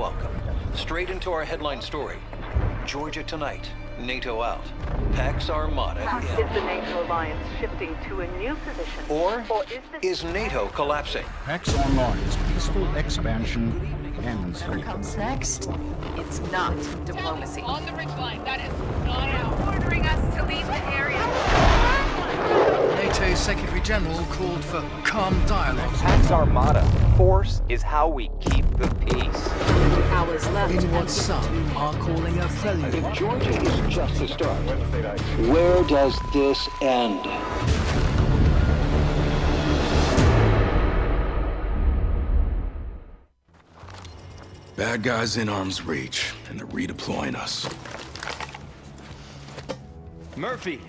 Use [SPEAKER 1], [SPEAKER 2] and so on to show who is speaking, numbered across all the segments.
[SPEAKER 1] welcome. Straight into our headline story. Georgia tonight, NATO out. Pax Armada in.
[SPEAKER 2] Is the NATO alliance shifting to a new position?
[SPEAKER 1] Or is NATO collapsing?
[SPEAKER 3] Pax Armada's peaceful expansion ends here.
[SPEAKER 4] Comes next, it's not diplomacy.
[SPEAKER 5] On the ridgeline, that is not out. Ordering us to leave the area.
[SPEAKER 6] NATO's Secretary General called for calm dialogue.
[SPEAKER 7] Pax Armada. Force is how we keep the peace.
[SPEAKER 4] Hours left.
[SPEAKER 6] In what some are calling a prelude.
[SPEAKER 1] If Georgia is just the start, where does this end?
[SPEAKER 8] Bad guys in arm's reach, and they're redeploying us.
[SPEAKER 9] Murphy,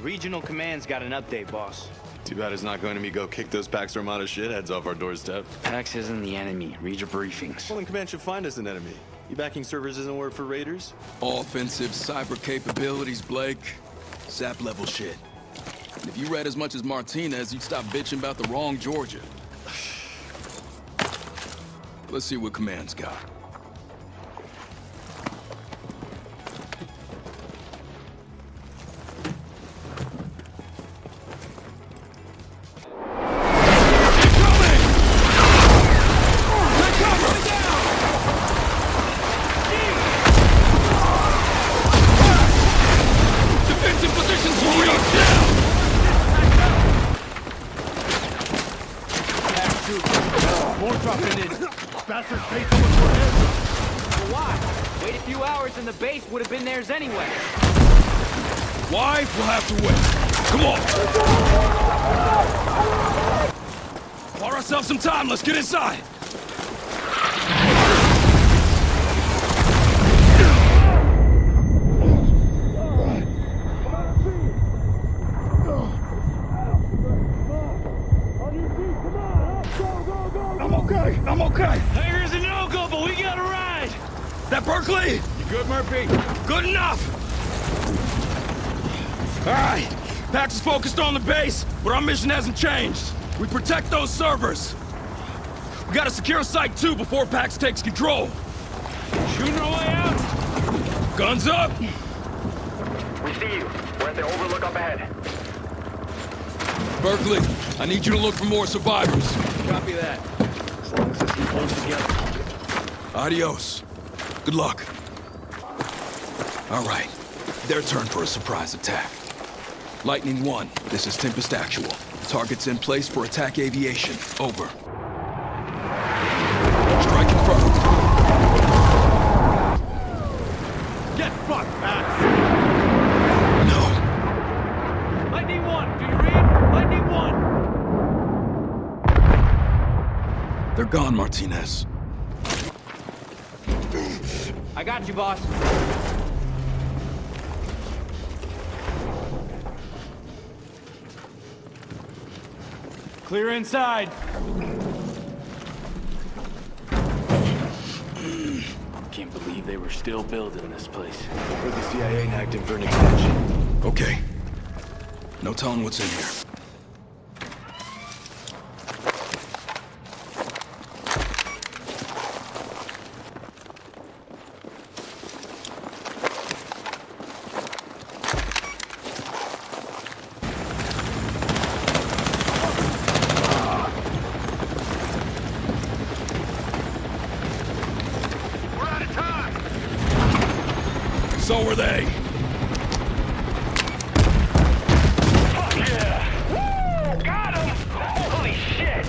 [SPEAKER 9] Regional Command's got an update, boss.
[SPEAKER 10] Too bad it's not going to be go kick those Pax Armada shitheads off our doorstep.
[SPEAKER 9] Pax isn't the enemy. Read your briefings.
[SPEAKER 10] Well, then Command should find us an enemy. You backing servers isn't word for raiders?
[SPEAKER 8] Offensive cyber capabilities, Blake. SAP level shit. And if you read as much as Martinez, you'd stop bitching about the wrong Georgia. Let's see what Command's got.
[SPEAKER 9] And the base would have been theirs anyway.
[SPEAKER 8] Why? We'll have to wait. Come on! Bought ourselves some time, let's get inside! I'm okay!
[SPEAKER 9] Hangar's a no-go, but we got a ride!
[SPEAKER 8] That Berkeley?
[SPEAKER 9] You good, Murphy?
[SPEAKER 8] Good enough! All right, Pax is focused on the base, but our mission hasn't changed. We protect those servers. We gotta secure Site 2 before Pax takes control.
[SPEAKER 9] Shooting our way out?
[SPEAKER 8] Guns up!
[SPEAKER 11] We see you. We're at the overlook up ahead.
[SPEAKER 8] Berkeley, I need you to look for more survivors.
[SPEAKER 9] Copy that. As long as this thing holds together.
[SPEAKER 8] Adios. Good luck. All right, their turn for a surprise attack. Lightning 1, this is Tempest Actual. Targets in place for attack aviation. Over. Strike confirmed.
[SPEAKER 9] Get fucked, Pax!
[SPEAKER 8] No.
[SPEAKER 9] Lightning 1, do you read? Lightning 1!
[SPEAKER 8] They're gone, Martinez.
[SPEAKER 9] I got you, boss. Clear inside. Can't believe they were still building this place.
[SPEAKER 10] Or the CIA acting for an extension.
[SPEAKER 8] Okay. No telling what's in here. So were they.
[SPEAKER 11] Fuck yeah! Woo! Got him! Holy shit!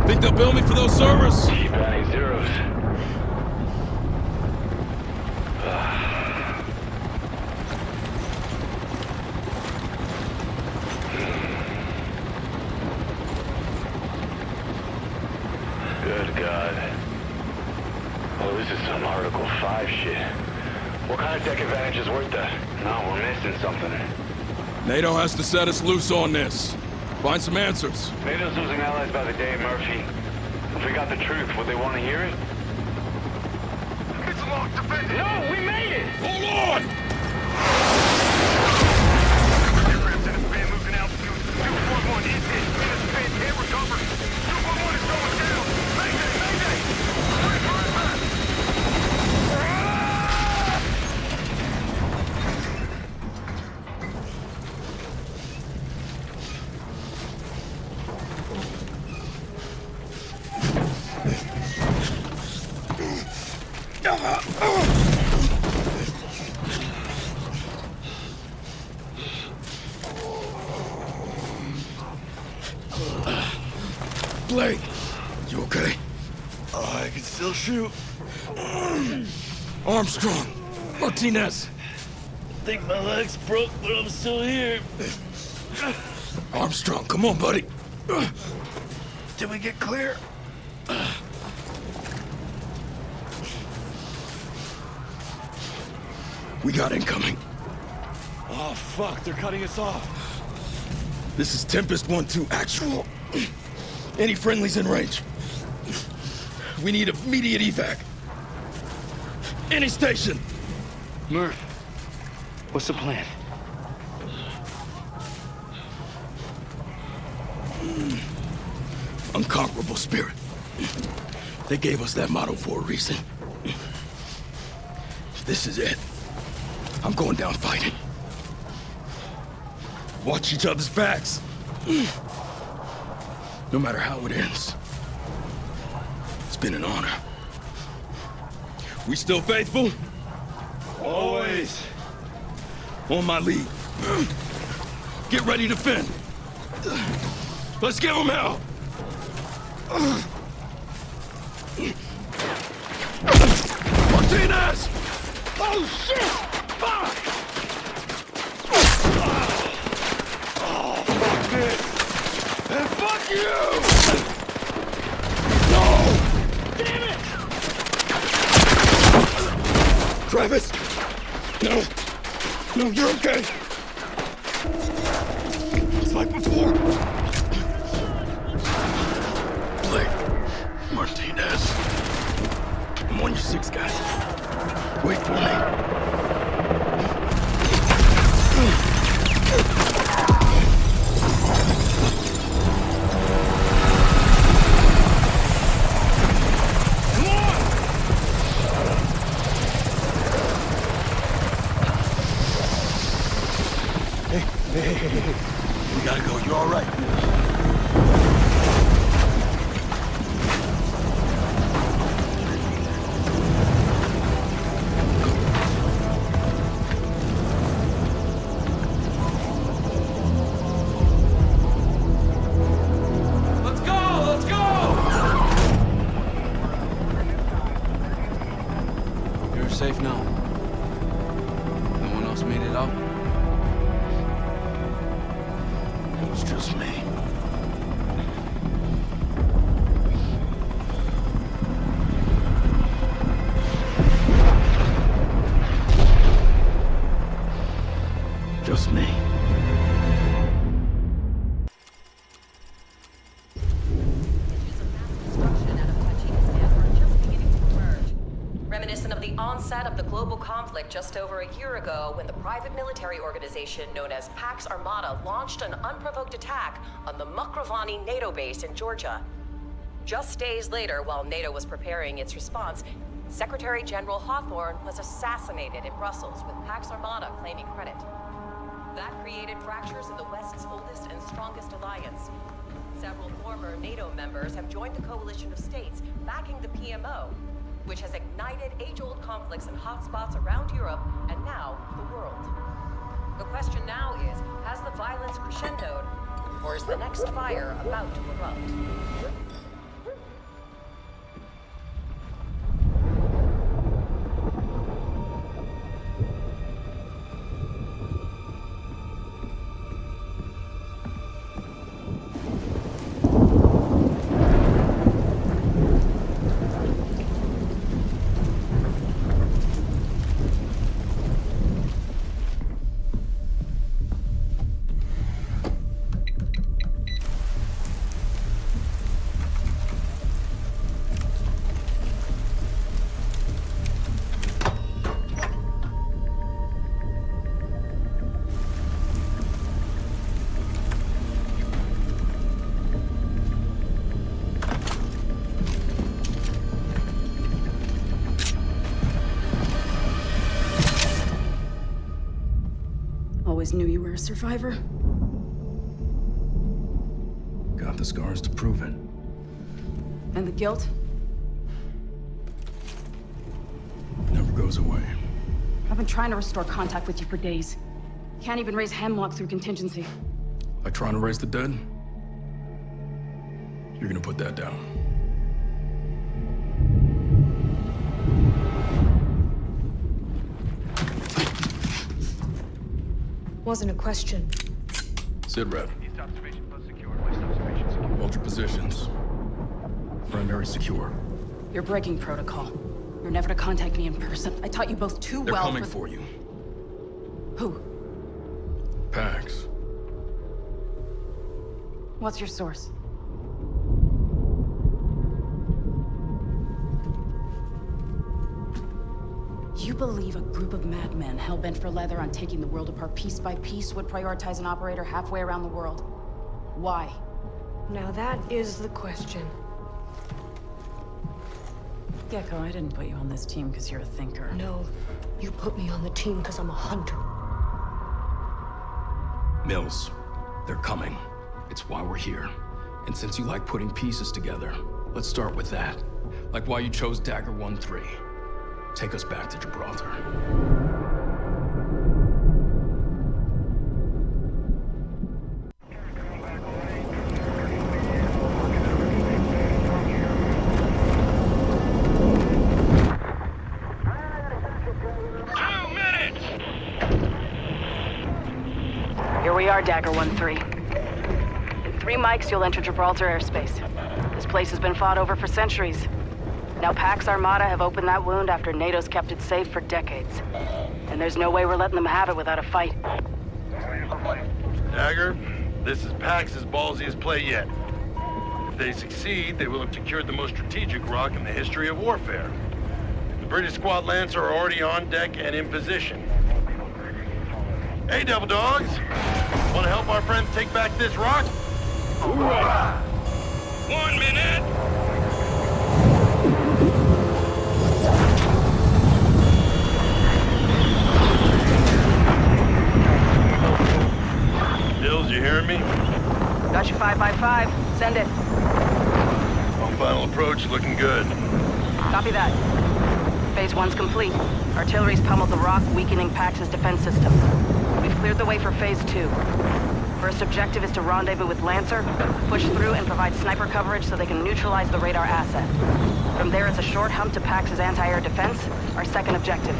[SPEAKER 8] Think they'll bill me for those servers?
[SPEAKER 11] Keep adding zeros. Good God. Oh, this is some Article 5 shit. What kind of tech advantage is worth that? No, we're missing something.
[SPEAKER 8] NATO has to set us loose on this. Find some answers.
[SPEAKER 11] NATO's losing allies by the day, Murphy. If we got the truth, would they want to hear it? It's locked defended! No, we made it!
[SPEAKER 8] Hold on!
[SPEAKER 11] Aircraft in a span moving altitude. 241 is hit. Can't recover. 241 is going down.
[SPEAKER 8] Clay, you okay?
[SPEAKER 10] Oh, I can still shoot.
[SPEAKER 8] Armstrong, Martinez.
[SPEAKER 10] Think my leg's broke, but I'm still here.
[SPEAKER 8] Armstrong, come on, buddy.
[SPEAKER 10] Did we get clear?
[SPEAKER 8] We got incoming.
[SPEAKER 10] Oh, fuck, they're cutting us off.
[SPEAKER 8] This is Tempest 1-2 actual. Any friendlies in range? We need immediate evac. Any station.
[SPEAKER 9] Murph, what's the plan?
[SPEAKER 8] Unconquerable spirit. They gave us that motto for a reason. This is it. I'm going down fighting. Watch each other's backs. No matter how it ends. It's been an honor. We still faithful?
[SPEAKER 10] Always.
[SPEAKER 8] On my lead. Get ready to fend. Let's give them hell. Martinez! Oh, shit! Fuck!
[SPEAKER 10] Oh, fuck this. And fuck you!
[SPEAKER 8] No! Damn it! Travis! No! No, you're okay! It's like before. Blake, Martinez. I'm on your 6, guys. Wait for me. We gotta go. You all right?
[SPEAKER 10] Let's go! Let's go!
[SPEAKER 9] You're safe now. No one else made it out?
[SPEAKER 8] It was just me. Just me.
[SPEAKER 4] Reminiscent of the onset of the global conflict just over a year ago when the private military organization known as Pax Armada launched an unprovoked attack on the Mukravani NATO base in Georgia. Just days later, while NATO was preparing its response, Secretary General Hawthorne was assassinated in Brussels with Pax Armada claiming credit. That created fractures in the West's oldest and strongest alliance. Several former NATO members have joined the coalition of states backing the PMO, which has ignited age-old conflicts in hotspots around Europe and now the world. The question now is, has the violence crescendoed, or is the next fire about to erupt?
[SPEAKER 12] Always knew you were a survivor.
[SPEAKER 8] Got the scars to prove it.
[SPEAKER 12] And the guilt?
[SPEAKER 8] Never goes away.
[SPEAKER 12] I've been trying to restore contact with you for days. Can't even raise Hemlock through contingency.
[SPEAKER 8] Like trying to raise the dead? You're gonna put that down.
[SPEAKER 13] Wasn't a question.
[SPEAKER 8] Sit rep. Hold your positions. Primary secure.
[SPEAKER 12] You're breaking protocol. You're never to contact me in person. I taught you both too
[SPEAKER 8] They're
[SPEAKER 12] well.
[SPEAKER 8] coming for you.
[SPEAKER 12] Who?
[SPEAKER 8] Pax.
[SPEAKER 12] What's your source? You believe a group of madmen hell-bent for leather on taking the world apart piece by piece would prioritize an operator halfway around the world? Why?
[SPEAKER 13] Now that is the question.
[SPEAKER 12] Gecko, I didn't put you on this team because you're a thinker.
[SPEAKER 13] No, you put me on the team because I'm a hunter.
[SPEAKER 8] Mills. They're coming. It's why we're here. And since you like putting pieces together, let's start with that. Like why you chose Dagger 1-3. Take us back to Gibraltar.
[SPEAKER 12] Here we are, Dagger 1-3. In 3 mics, you'll enter Gibraltar airspace. This place has been fought over for centuries. Now Pax Armada have opened that wound after NATO's kept it safe for decades. And there's no way we're letting them have it without a fight.
[SPEAKER 11] Dagger, this is Pax's ballsiest play yet. If they succeed, they will have secured the most strategic rock in the history of warfare. The British Squad Lancer are already on deck and in position. Hey, Devil Dogs! Want to help our friends take back this rock? Hoorah! 1 minute! Dills, you hearing me?
[SPEAKER 12] Got you 5x5. Send it.
[SPEAKER 11] On final approach, looking good.
[SPEAKER 12] Copy that. Phase 1's complete. Artillery's pummeled the rock, weakening Pax's defense systems. We've cleared the way for Phase 2. First objective is to rendezvous with Lancer, push through and provide sniper coverage so they can neutralize the radar asset. From there, it's a short hump to Pax's anti-air defense, our second objective.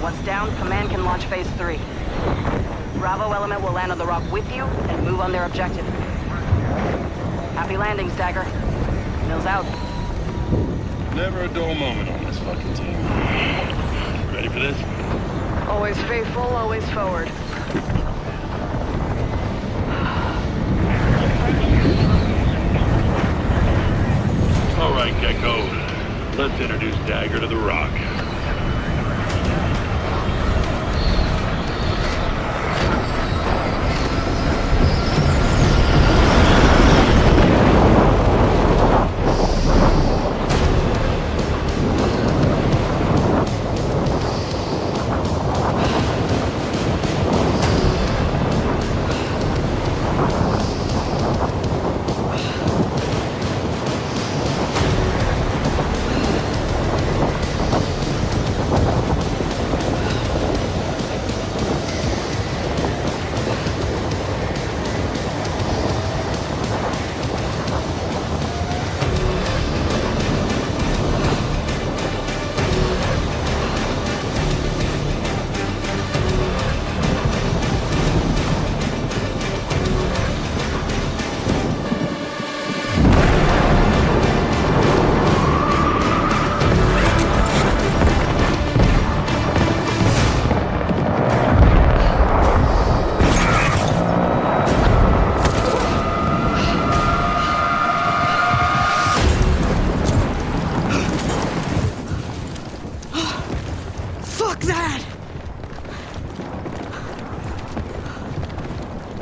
[SPEAKER 12] Once down, Command can launch Phase 3. Bravo element will land on the rock with you and move on their objective. Happy landings, Dagger. Mills out.
[SPEAKER 11] Never a dull moment on this fucking team. Ready for this?
[SPEAKER 13] Always faithful, always forward.
[SPEAKER 11] All right, Gecko. Let's introduce Dagger to the rock.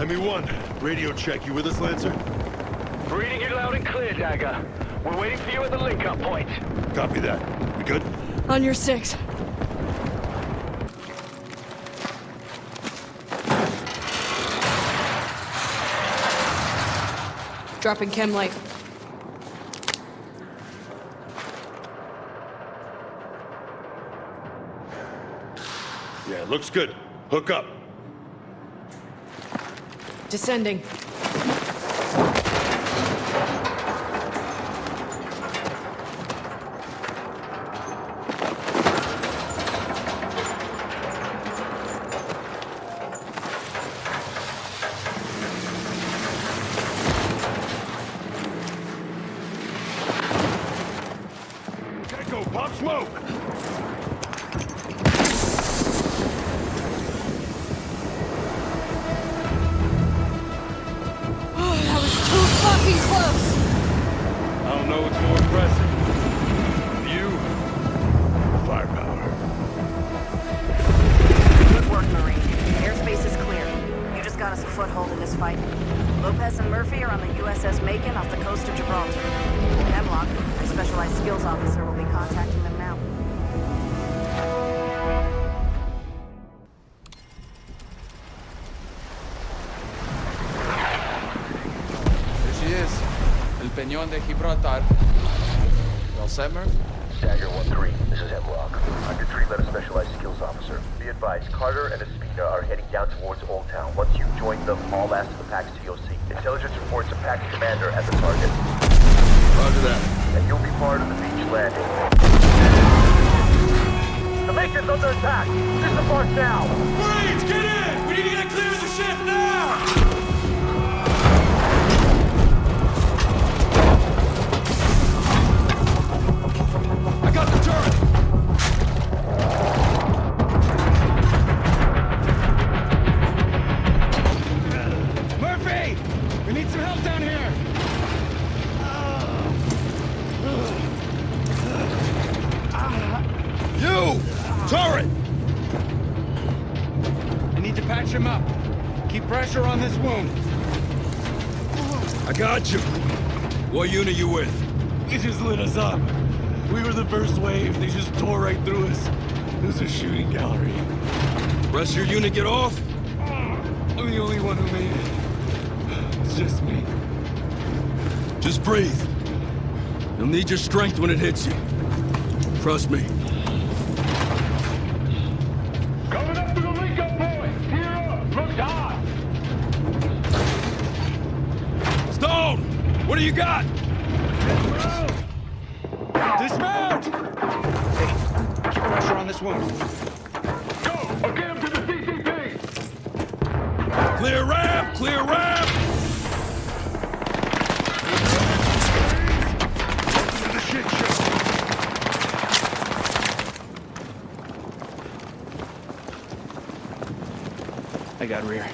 [SPEAKER 10] ME1, radio check. You with us, Lancer?
[SPEAKER 11] Reading you loud and clear, Dagger. We're waiting for you at the link-up point.
[SPEAKER 10] Copy that. We good?
[SPEAKER 13] On your 6. Dropping chem light.
[SPEAKER 10] Yeah, looks good. Hook up.
[SPEAKER 13] Descending.
[SPEAKER 12] fight. Lopez and Murphy are on the USS Macon off the coast of Gibraltar. Hemlock, a specialized skills officer, will be contacting them now.
[SPEAKER 14] There she is. El Peñón de Gibraltar. You all set, Murph?
[SPEAKER 15] Stagger 1-3, this is Hemlock. I'm your 3-letter specialized skills officer. Be advised, Carter and Espina are heading down towards Old Town. Once you've joined them, all ask for the PAX TOC. Intelligence reports a PAX commander at the target.
[SPEAKER 8] Roger that.
[SPEAKER 15] And you'll be part of the beach landing. The Macon's under attack! Disembark now!
[SPEAKER 11] Marines, get in! We need to get clear of the ship now!
[SPEAKER 8] I got the turret!
[SPEAKER 9] Murphy! We need some help down here!
[SPEAKER 8] You! Turret!
[SPEAKER 9] I need to patch him up. Keep pressure on this wound.
[SPEAKER 8] I got you. What unit you with?
[SPEAKER 11] They just lit us up. We were the first wave. They just tore right through us. It was a shooting gallery.
[SPEAKER 8] Rest of your unit get off?
[SPEAKER 11] I'm the only one who made it. It's just me.
[SPEAKER 8] Just breathe. You'll need your strength when it hits you. Trust me.
[SPEAKER 11] Coming up to the link-up point! Tear up! Look hot!
[SPEAKER 8] Stone! What do you got?
[SPEAKER 9] Dismount! Hey, keep pressure on this wound.
[SPEAKER 11] Go! I'll get him to the CCP!
[SPEAKER 8] Clear ramp! Clear ramp!
[SPEAKER 11] To the shit show!
[SPEAKER 9] I got rear.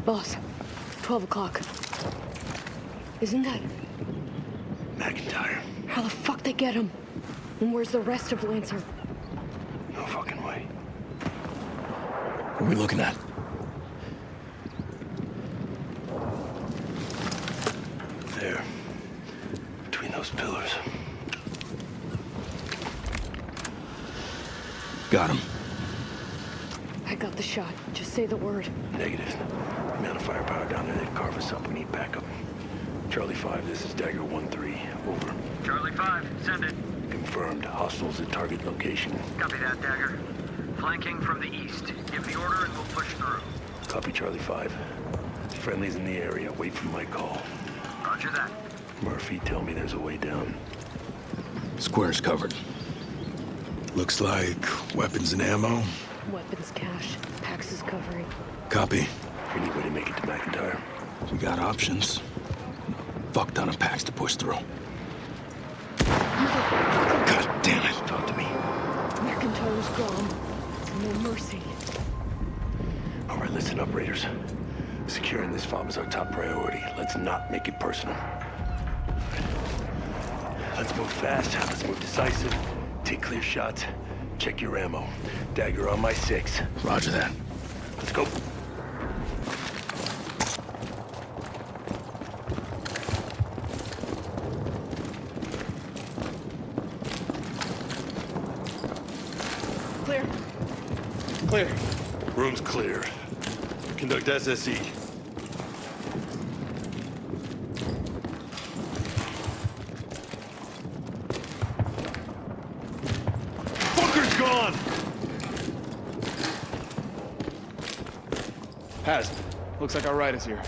[SPEAKER 13] Boss, 12 o'clock. Isn't that...
[SPEAKER 11] McIntyre.
[SPEAKER 13] How the fuck they get him? And where's the rest of Lancer?
[SPEAKER 11] No fucking way.
[SPEAKER 8] What are we looking at?
[SPEAKER 11] There. Between those pillars.
[SPEAKER 8] Got him.
[SPEAKER 13] I got the shot. Just say the word.
[SPEAKER 11] Negative. The amount of firepower down there, they'd carve us up. We need backup. Charlie 5, this is Dagger 1-3. Over.
[SPEAKER 15] Charlie 5, send it.
[SPEAKER 11] Confirmed. Hostiles at target location.
[SPEAKER 15] Copy that, Dagger. Flanking from the east. Give the order and we'll push through.
[SPEAKER 11] Copy Charlie 5. Friendlies in the area. Wait for my call.
[SPEAKER 15] Roger that.
[SPEAKER 11] Murphy, tell me there's a way down.
[SPEAKER 8] Square's covered. Looks like weapons and ammo.
[SPEAKER 13] Weapons cache. Pax is covering.
[SPEAKER 8] Copy.
[SPEAKER 11] Any way to make it to McIntyre?
[SPEAKER 8] We got options. Fuck ton of packs to push through. God damn it.
[SPEAKER 11] Talk to me.
[SPEAKER 13] McIntyre's gone. No mercy.
[SPEAKER 11] All right, listen up, Raiders. Securing this fob is our top priority. Let's not make it personal. Let's move fast. Let's move decisive. Take clear shots. Check your ammo. Dagger on my 6.
[SPEAKER 8] Roger that.
[SPEAKER 11] Let's go.
[SPEAKER 9] Clear. Clear.
[SPEAKER 11] Room's clear. Conduct SSE. Fucker's gone!
[SPEAKER 14] Has. Looks like our ride is here.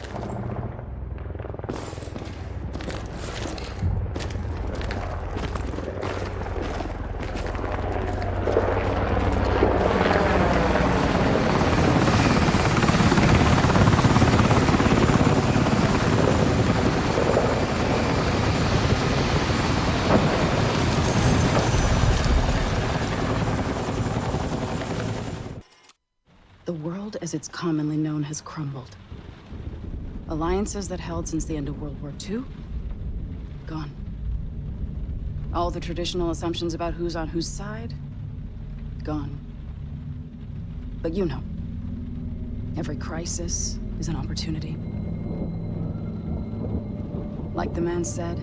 [SPEAKER 16] The world as it's commonly known has crumbled. Alliances that held since the end of World War II? Gone. All the traditional assumptions about who's on whose side? gone. But you know, every crisis is an opportunity. Like the man said,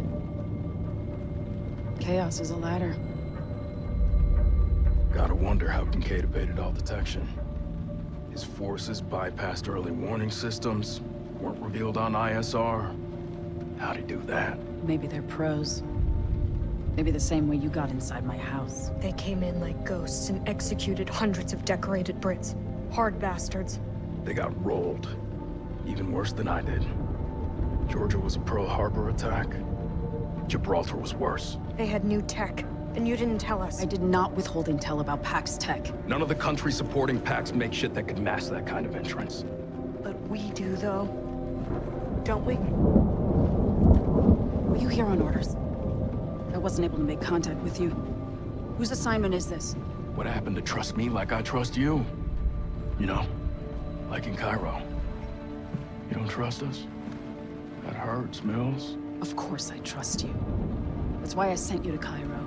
[SPEAKER 16] chaos is a ladder.
[SPEAKER 3] Gotta wonder how Kincaid evaded all detection. His forces bypassed early warning systems, weren't revealed on ISR. How'd he do that?
[SPEAKER 16] Maybe they're pros. Maybe the same way you got inside my house.
[SPEAKER 17] They came in like ghosts and executed hundreds of decorated Brits. Hard bastards.
[SPEAKER 3] They got rolled. Even worse than I did. Georgia was a Pearl Harbor attack. Gibraltar was worse.
[SPEAKER 17] They had new tech, and you didn't tell us.
[SPEAKER 16] I did not withhold intel about PAX tech.
[SPEAKER 3] None of the countries supporting PAX make shit that could mask that kind of entrance.
[SPEAKER 17] But we do, though. Don't we?
[SPEAKER 16] Were you here on orders? I wasn't able to make contact with you. Whose assignment is this?
[SPEAKER 3] What happened to trust me like I trust you? You know, like in Cairo. You don't trust us? That hurts, Mills.
[SPEAKER 16] Of course I trust you. That's why I sent you to Cairo.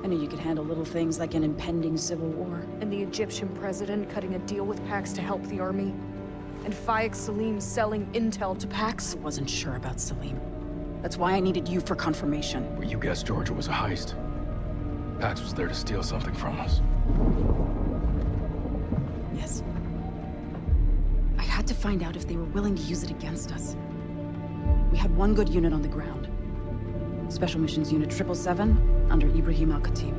[SPEAKER 16] I knew you could handle little things like an impending civil war.
[SPEAKER 17] And the Egyptian president cutting a deal with PAX to help the army. And Faik Salim selling intel to PAX.
[SPEAKER 16] I wasn't sure about Salim. That's why I needed you for confirmation.
[SPEAKER 3] Well, you guessed Georgia was a heist. PAX was there to steal something from us.
[SPEAKER 16] Yes. I had to find out if they were willing to use it against us. We had one good unit on the ground. Special Missions Unit 777 under Ibrahim Al-Khatib.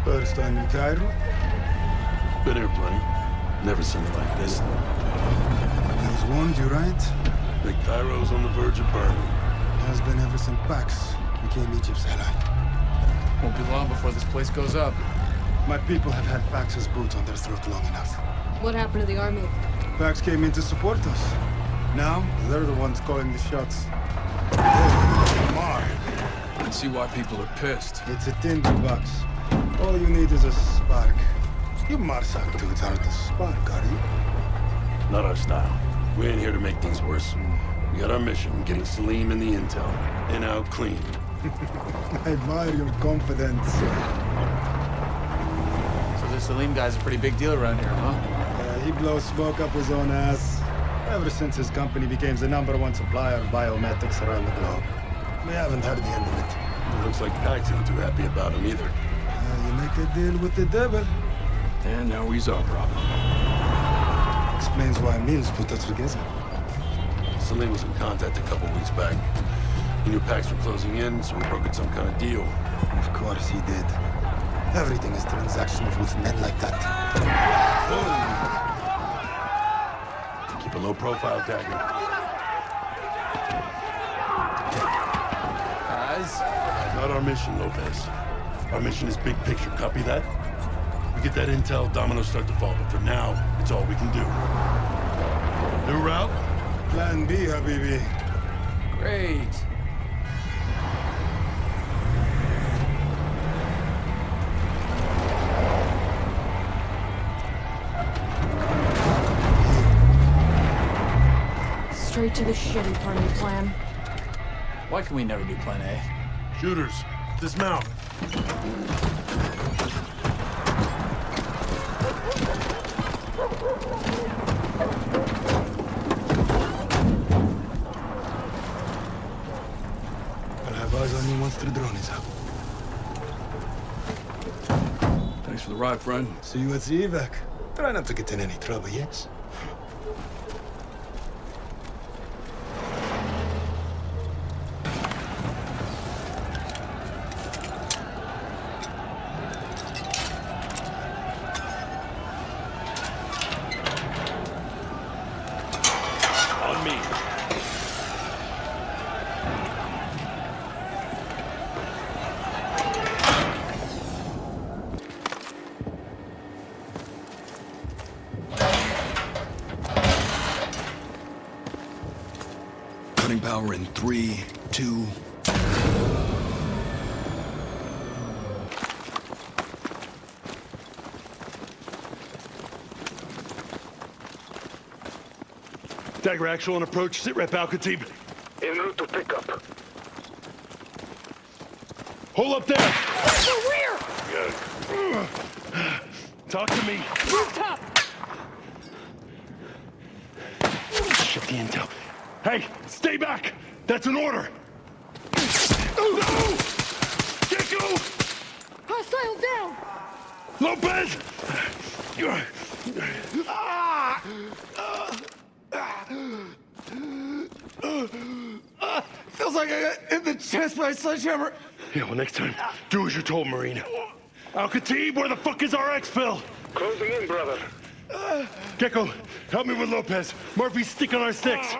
[SPEAKER 18] First time in Cairo?
[SPEAKER 11] Been here plenty. Never seen it like this.
[SPEAKER 18] I was warned you, right?
[SPEAKER 11] That Cairo's on the verge of burning.
[SPEAKER 18] Has been ever since PAX became Egypt's ally.
[SPEAKER 14] Won't be long before this place goes up.
[SPEAKER 18] My people have had PAX's boots on their throat long enough.
[SPEAKER 17] What happened to the army?
[SPEAKER 18] PAX came in to support us. Now, they're the ones calling the shots. Mar.
[SPEAKER 3] I can see why people are pissed.
[SPEAKER 18] It's a tinderbox. All you need is a spark. You Marsak dudes aren't a spark, are you?
[SPEAKER 11] Not our style. We ain't here to make things worse. We got our mission, getting Salim and the intel. In, out, clean.
[SPEAKER 18] I admire your confidence.
[SPEAKER 14] So the Salim guy's a pretty big deal around here, huh?
[SPEAKER 18] Yeah, he blows smoke up his own ass. Ever since his company became the #1 supplier of biomedics around the globe. We haven't heard the end of it.
[SPEAKER 11] It looks like PAX ain't too happy about him either.
[SPEAKER 18] You make a deal with the devil.
[SPEAKER 3] And now he's our problem.
[SPEAKER 18] Explains why Mills put us together.
[SPEAKER 11] Salim was in contact a couple weeks back. He knew PAX were closing in, so we brokered some kind of deal.
[SPEAKER 18] Of course he did. Everything is transactional with men like that.
[SPEAKER 11] Whoa. Keep a low profile, Dagger.
[SPEAKER 14] Guys?
[SPEAKER 11] Not our mission, Lopez. Our mission is big picture. Copy that? We get that intel, dominoes start to fall. But for now, it's all we can do. New route?
[SPEAKER 18] Plan B, Habibi.
[SPEAKER 14] Great.
[SPEAKER 17] Straight to the shitty part of the plan.
[SPEAKER 14] Why can we never do plan A?
[SPEAKER 11] Shooters, dismount.
[SPEAKER 18] I'll have eyes on you once the drone is up.
[SPEAKER 3] Thanks for the ride, friend.
[SPEAKER 18] See you at the evac. Try not to get in any trouble, yes?
[SPEAKER 11] On me.
[SPEAKER 8] Cutting power in 3, 2...
[SPEAKER 11] Dagger actual on approach. Sit rep Al-Khatib.
[SPEAKER 18] En route to pickup.
[SPEAKER 11] Hold up there!
[SPEAKER 5] Where's the rear?
[SPEAKER 11] Talk to me.
[SPEAKER 5] Rooftop!
[SPEAKER 11] Shit, the intel. Hey, stay back! That's an order! No! Gecko!
[SPEAKER 5] Hostile down!
[SPEAKER 11] Lopez!
[SPEAKER 18] Feels like I got hit in the chest by a sledgehammer.
[SPEAKER 11] Yeah, well, next time, do as you're told, Marine. Al-Khatib, where the fuck is our exfil?
[SPEAKER 18] Closing in, brother.
[SPEAKER 11] Gecko, help me with Lopez. Murphy's stick on our sticks.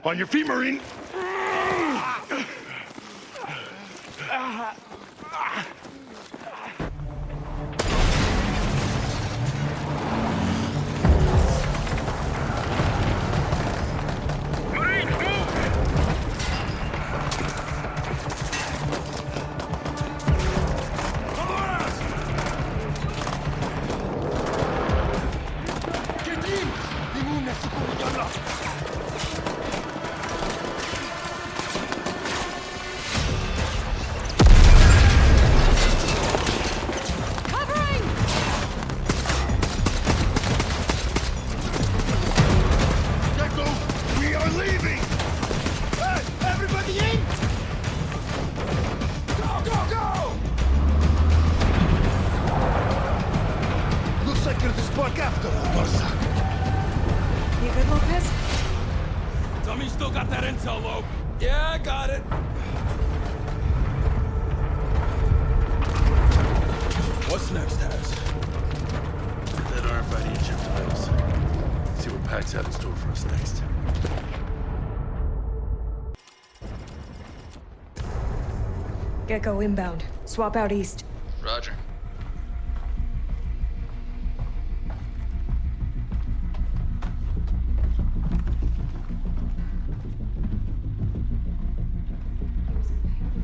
[SPEAKER 11] On your feet, Marine.
[SPEAKER 5] You good, Lopez?
[SPEAKER 8] Tell me you still got that intel, Lope. Yeah, I got it. What's next, Has?
[SPEAKER 11] That RFID chip files. See what Pax had in store for us next.
[SPEAKER 17] Gecko inbound. Swap out east.
[SPEAKER 14] Roger.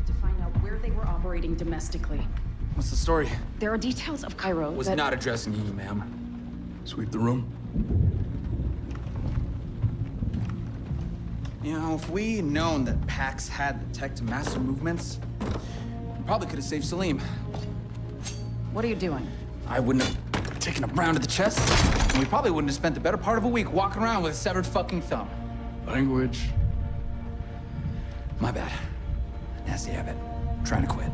[SPEAKER 16] To find out where they were operating domestically.
[SPEAKER 6] What's the story?
[SPEAKER 16] There are details of Cairo
[SPEAKER 6] Was
[SPEAKER 16] that...
[SPEAKER 6] not addressing you, ma'am.
[SPEAKER 3] Sweep the room.
[SPEAKER 6] You know, if we had known that Pax had the tech to master movements, we probably could have saved Salim.
[SPEAKER 16] What are you doing?
[SPEAKER 6] I wouldn't have taken a round to the chest, and we probably wouldn't have spent the better part of a week walking around with a severed fucking thumb.
[SPEAKER 3] Language.
[SPEAKER 6] My bad. Nasty habit. Trying to quit.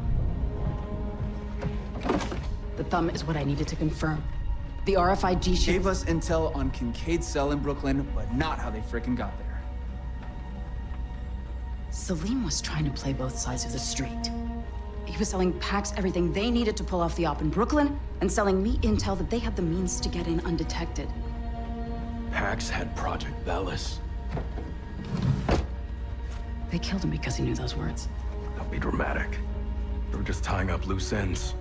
[SPEAKER 16] The thumb is what I needed to confirm. The RFID chip...
[SPEAKER 6] Gave us intel on Kincaid's cell in Brooklyn, but not how they frickin' got there.
[SPEAKER 16] Salim was trying to play both sides of the street. He was selling Pax everything they needed to pull off the op in Brooklyn, and selling me intel that they had the means to get in undetected.
[SPEAKER 3] Pax had Project Velis.
[SPEAKER 16] They killed him because he knew those words.
[SPEAKER 3] Don't be dramatic. They were just tying up loose ends,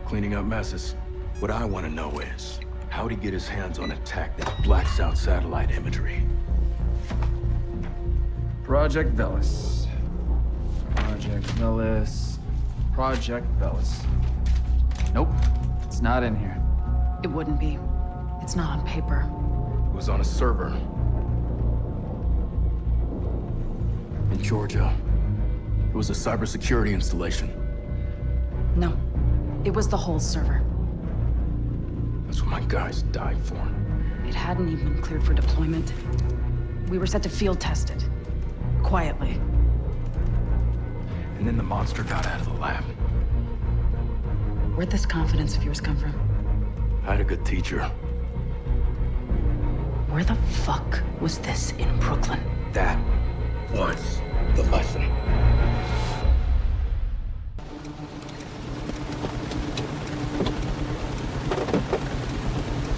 [SPEAKER 3] cleaning up messes. What I want to know is, how'd he get his hands on a tech that blacks out satellite imagery?
[SPEAKER 14] Project Velis. Project Velis. Project Velis. Nope, it's not in here.
[SPEAKER 16] It wouldn't be. It's not on paper.
[SPEAKER 3] It was on a server. In Georgia. It was a cybersecurity installation.
[SPEAKER 16] No. It was the whole server.
[SPEAKER 3] That's what my guys died for.
[SPEAKER 16] It hadn't even been cleared for deployment. We were set to field test it. Quietly.
[SPEAKER 3] And then the monster got out of the lab.
[SPEAKER 16] Where'd this confidence of yours come from?
[SPEAKER 3] I had a good teacher.
[SPEAKER 16] Where the fuck was this in Brooklyn?
[SPEAKER 3] That was the lesson.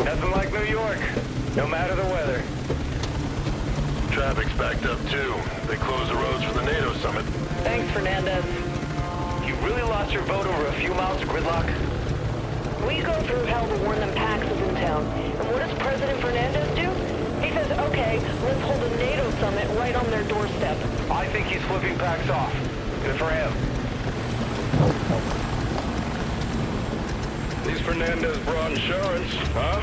[SPEAKER 18] Nothing like New York, no matter the weather.
[SPEAKER 11] Traffic's backed up too. They closed the roads for the NATO summit.
[SPEAKER 12] Thanks, Fernandez.
[SPEAKER 15] You really lost your vote over a few miles of gridlock?
[SPEAKER 12] We go through hell to warn them Pax is in town. And what does President Fernandez do? He says, okay, let's hold a NATO summit right on their doorstep.
[SPEAKER 15] I think he's flipping Pax off. Good for him.
[SPEAKER 11] These Fernandez brought insurance, huh?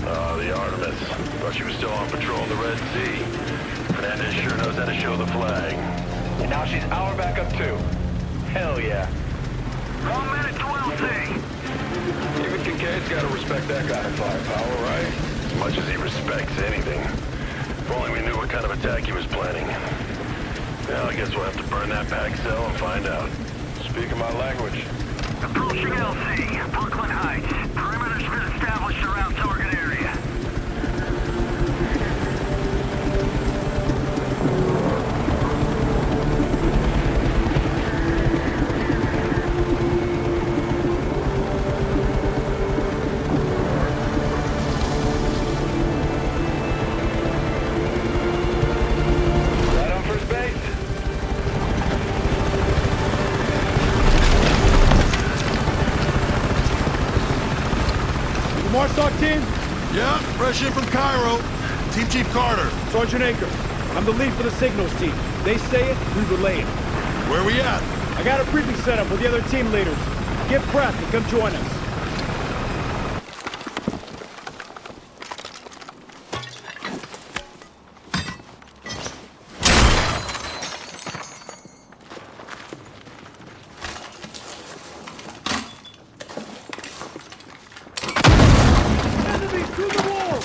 [SPEAKER 11] The Artemis. Thought she was still on patrol in the Red Sea. Fernandez sure knows how to show the flag.
[SPEAKER 15] And now she's our backup too. Hell yeah.
[SPEAKER 11] 1 minute to LT.
[SPEAKER 10] Even Kincaid's gotta respect that kind of firepower, right?
[SPEAKER 11] As much as he respects anything. If only we knew what kind of attack he was planning. Well, I guess we'll have to burn that pack cell and find out.
[SPEAKER 10] Speaking my language.
[SPEAKER 11] Approaching LC, Brooklyn Heights. Perimeter's been established around target area.
[SPEAKER 15] Right on first base.
[SPEAKER 18] Marstock team?
[SPEAKER 11] Yeah, fresh in from Cairo. Team Chief Carter.
[SPEAKER 18] Sergeant Anchor. I'm the lead for the signals team. They say it, we relay it.
[SPEAKER 11] Where we at?
[SPEAKER 18] I got a briefing set up with the other team leaders. Get prepped and come join us. Enemies through the wall!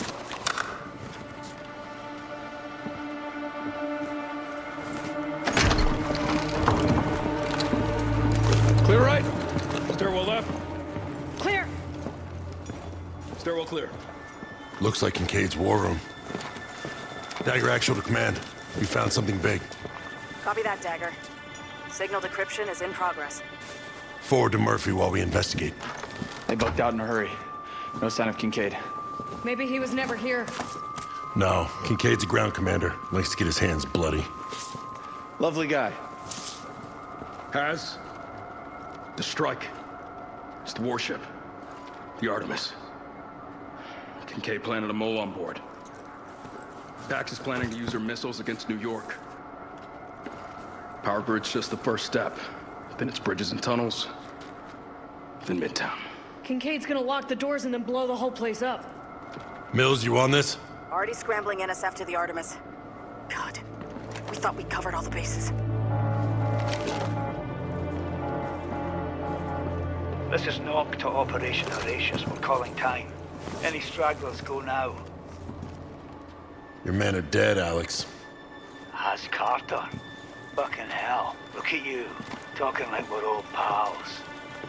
[SPEAKER 3] Clear right. Stairwell left.
[SPEAKER 17] Clear!
[SPEAKER 3] Stairwell clear.
[SPEAKER 11] Looks like Kincaid's war room. Dagger actual to command. We found something big.
[SPEAKER 12] Copy that, Dagger. Signal decryption is in progress.
[SPEAKER 11] Forward to Murphy while we investigate.
[SPEAKER 6] They bucked out in a hurry. No sign of Kincaid.
[SPEAKER 17] Maybe he was never here.
[SPEAKER 11] No, Kincaid's a ground commander. Likes to get his hands bloody.
[SPEAKER 6] Lovely guy.
[SPEAKER 3] Has. The strike. It's the warship. The Artemis. Kincaid planted a mole on board. Pax is planning to use her missiles against New York. Power grid's just the first step. Then it's bridges and tunnels. Then Midtown.
[SPEAKER 17] Kincaid's gonna lock the doors and then blow the whole place up.
[SPEAKER 11] Mills, you on this?
[SPEAKER 12] Already scrambling NSF to the Artemis. God, we thought we covered all the bases.
[SPEAKER 19] This is NOC to Operation Horatius. We're calling time. Any stragglers go now.
[SPEAKER 11] Your men are dead, Alex.
[SPEAKER 19] Has Carter. Fucking hell. Look at you. Talking like we're old pals.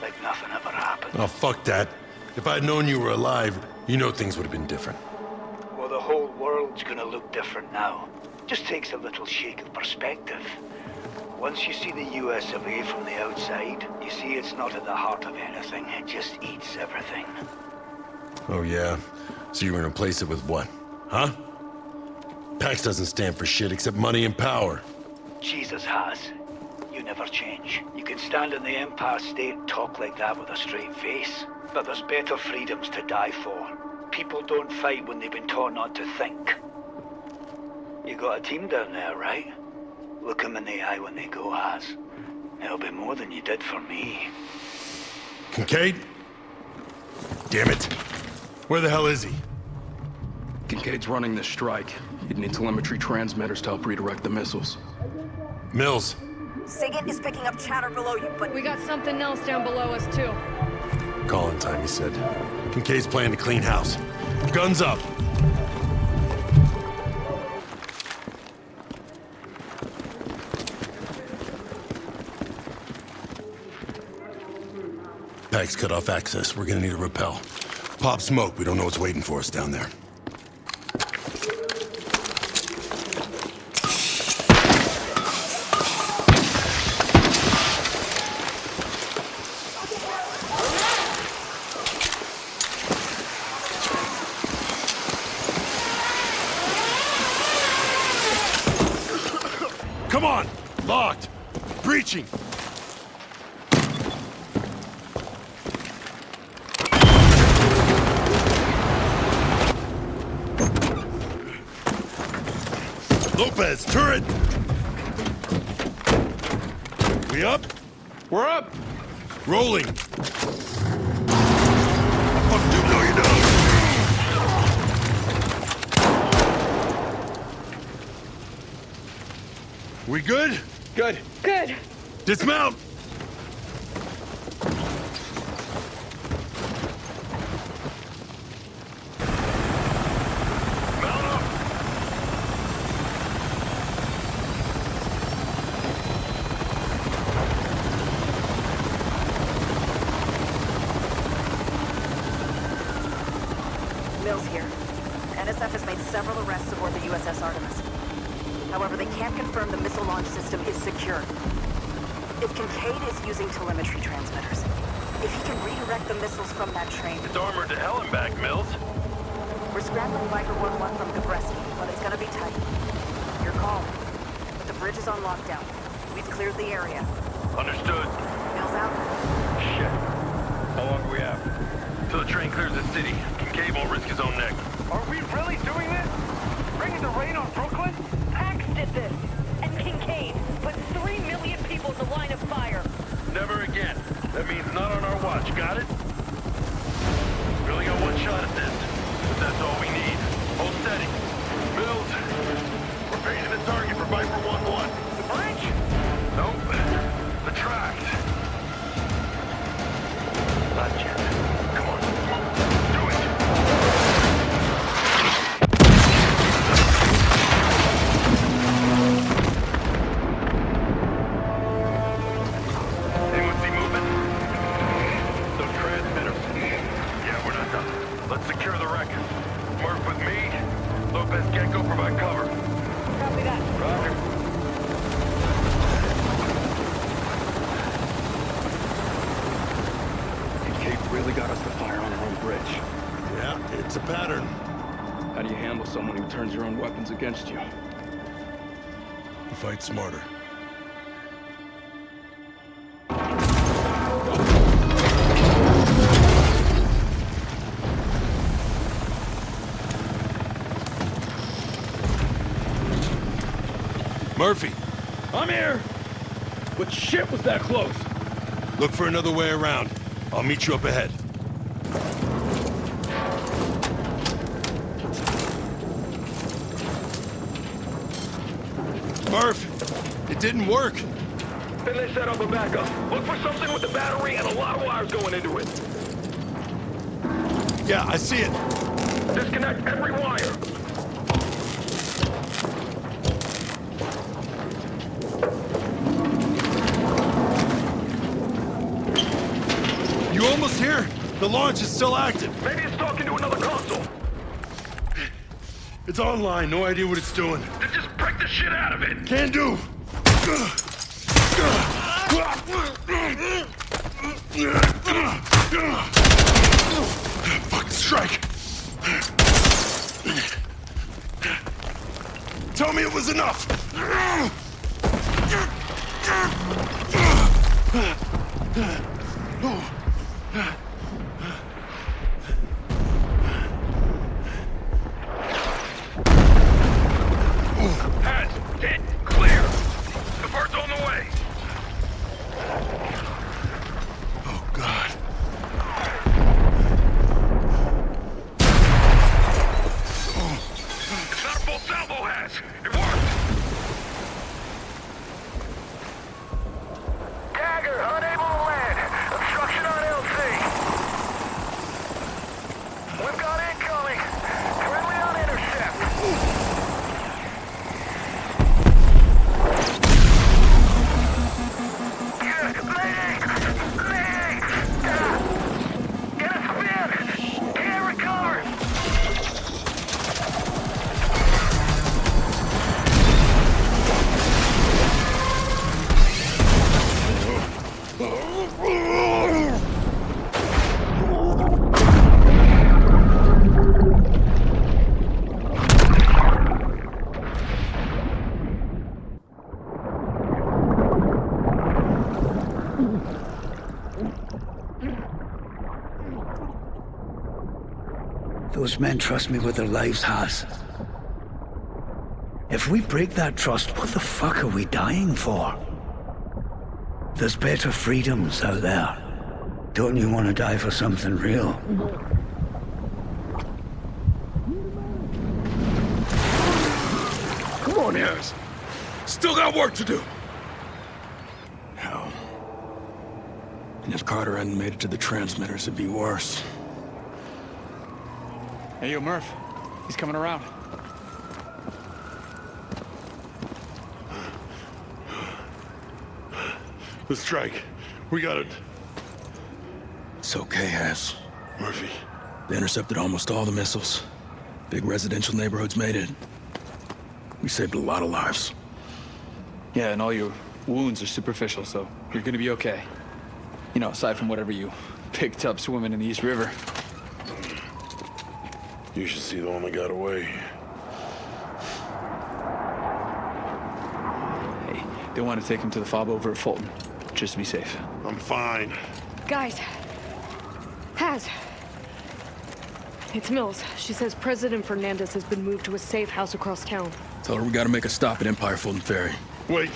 [SPEAKER 19] Like nothing ever happened.
[SPEAKER 11] Oh, fuck that. If I'd known you were alive, you know things would have been different.
[SPEAKER 19] Well, the whole world's gonna look different now. Just takes a little shake of perspective. Once you see the US away from the outside, you see it's not at the heart of anything. It just eats everything.
[SPEAKER 11] Oh, yeah? So you're gonna replace it with what? Huh? Pax doesn't stand for shit except money and power.
[SPEAKER 19] Jesus has. You never change. You can stand in the Empire State and talk like that with a straight face. But there's better freedoms to die for. People don't fight when they've been taught not to think. You got a team down there, right? Look them in the eye when they go, Has. It'll be more than you did for me.
[SPEAKER 11] Kincaid? Damn it. Where the hell is he?
[SPEAKER 3] Kincaid's running this strike. He'd need telemetry transmitters to help redirect the missiles.
[SPEAKER 11] Mills.
[SPEAKER 12] SIGINT is picking up chatter below you, but...
[SPEAKER 17] We got something else down below us, too.
[SPEAKER 11] Calling time, he said. Kincaid's planning to clean house. Guns up. Pax cut off access. We're gonna need to repel. Pop smoke. We don't know what's waiting for us down there. Come on! Locked! Breaching! Lopez, turret! We up?
[SPEAKER 3] We're up!
[SPEAKER 11] Rolling! Fuck you, no you don't! We good?
[SPEAKER 3] Good.
[SPEAKER 13] Good.
[SPEAKER 11] Dismount!
[SPEAKER 12] Mills here. NSF has made several arrests aboard the USS Artemis. However, they can't confirm the missile launch system is secure. If Kincaid is using telemetry transmitters, if he can redirect the missiles from that train...
[SPEAKER 11] It's armored to hell and back, Mills.
[SPEAKER 12] We're scrambling Viper 1-1 from Gabreski, but it's gonna be tight. Your call. But the bridge is on lockdown. We've cleared the area.
[SPEAKER 11] Understood.
[SPEAKER 12] Mills out.
[SPEAKER 11] Shit. How long do we have? Till the train clears the city. Kincaid won't risk his own neck.
[SPEAKER 5] Are we really doing this? Bringing the rain on Brooklyn? Pax did this. And Kincaid put 3 million people in the line of fire.
[SPEAKER 11] Never again. That means not on our watch, got it? We only got one shot at this. But that's all we need. Hold steady. Mills, we're paging the target for Viper 1-1.
[SPEAKER 5] The bridge?
[SPEAKER 11] Nope. The tracks. Not yet. Come on. Do it. Anyone see movement? Those transmitters. Yeah, we're not done. Let's secure the wreck. Murph with me. Lopez Gecko provide cover.
[SPEAKER 5] Copy that.
[SPEAKER 11] Roger.
[SPEAKER 3] Kincaid really got us to fire on our own bridge.
[SPEAKER 11] Yeah, it's a pattern.
[SPEAKER 3] How do you handle someone who turns your own weapons against you?
[SPEAKER 11] You fight smarter. Murphy,
[SPEAKER 3] I'm here! But shit was that close!
[SPEAKER 11] look for another way around. I'll meet you up ahead. Murph, it didn't work.
[SPEAKER 3] Then they set up a backup. Look for something with a battery and a lot of wires going into it.
[SPEAKER 11] Yeah, I see it.
[SPEAKER 3] Disconnect every wire.
[SPEAKER 11] You almost here? The launch is still active.
[SPEAKER 3] Maybe it's talking to another console.
[SPEAKER 11] It's online, no idea what it's doing.
[SPEAKER 3] Then just break the shit out of it.
[SPEAKER 11] Can do. Fucking strike. Tell me it was enough.
[SPEAKER 3] Heads, hit, clear. The bird's on the way.
[SPEAKER 11] Oh, God.
[SPEAKER 3] It's not a full salvo, Has. It worked.
[SPEAKER 5] Dagger, unable to land. Obstruction on LC. We've got incoming. Friendly on intercept. Get a spin! Can't recover!
[SPEAKER 19] Those men trust me with their lives, Has. If we break that trust, what the fuck are we dying for? There's better freedoms out there. Don't you want to die for something real?
[SPEAKER 3] Come on, Harris.
[SPEAKER 8] Still got work to do! Hell. And if Carter hadn't made it to the transmitters, it'd be worse.
[SPEAKER 14] Hey, yo, Murph. He's coming around.
[SPEAKER 11] The strike. We got it.
[SPEAKER 8] It's okay, Haz.
[SPEAKER 11] Murphy.
[SPEAKER 8] They intercepted almost all the missiles. Big residential neighborhoods made it. We saved a lot of lives.
[SPEAKER 14] Yeah, and all your wounds are superficial, so you're gonna be okay. You know, aside from whatever you picked up swimming in the East River.
[SPEAKER 11] You should see the one that got away.
[SPEAKER 14] Hey, they want to take him to the fob over at Fulton, just to be safe.
[SPEAKER 11] I'm fine.
[SPEAKER 17] Guys. Haz. It's Mills. She says President Fernandez has been moved to a safe house across town.
[SPEAKER 8] Tell her we gotta make a stop at Empire Fulton Ferry.
[SPEAKER 11] Wait.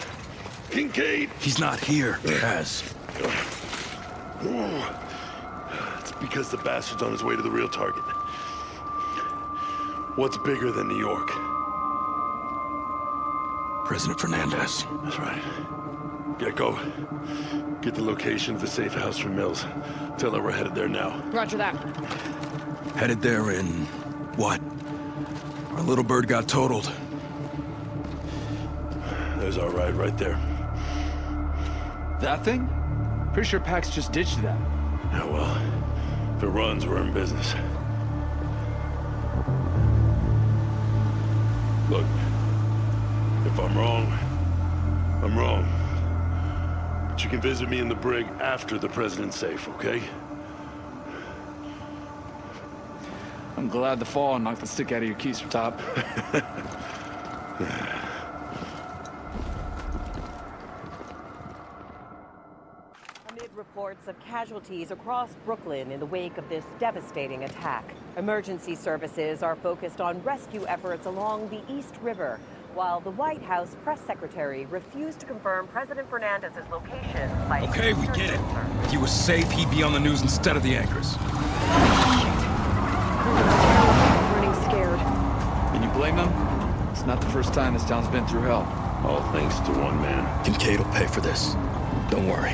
[SPEAKER 11] Kincaid!
[SPEAKER 8] He's not here, Haz.
[SPEAKER 11] It's because the bastard's on his way to the real target. What's bigger than New York?
[SPEAKER 8] President Fernandez.
[SPEAKER 11] That's right. Gecko, get the location of the safe house from Mills. Tell her we're headed there now.
[SPEAKER 17] Roger that.
[SPEAKER 8] Headed there in... what? Our little bird got totaled.
[SPEAKER 11] There's our ride right there.
[SPEAKER 14] That thing? Pretty sure Pax just ditched that.
[SPEAKER 11] Yeah, well, if it runs, we're in business. Look, if I'm wrong, I'm wrong. But you can visit me in the brig after the president's safe, okay?
[SPEAKER 14] I'm glad the fall knocked the stick out of your keys from top.
[SPEAKER 20] Amid reports of casualties across Brooklyn in the wake of this devastating attack, emergency services are focused on rescue efforts along the East River, while the White House press secretary refused to confirm President Fernandez's location.
[SPEAKER 8] Okay, we get it. If he was safe, he'd be on the news instead of the anchors.
[SPEAKER 17] Running scared.
[SPEAKER 14] Can you blame them? It's not the first time this town's been through hell.
[SPEAKER 11] All thanks to one man.
[SPEAKER 8] Kincaid will pay for this. Don't worry.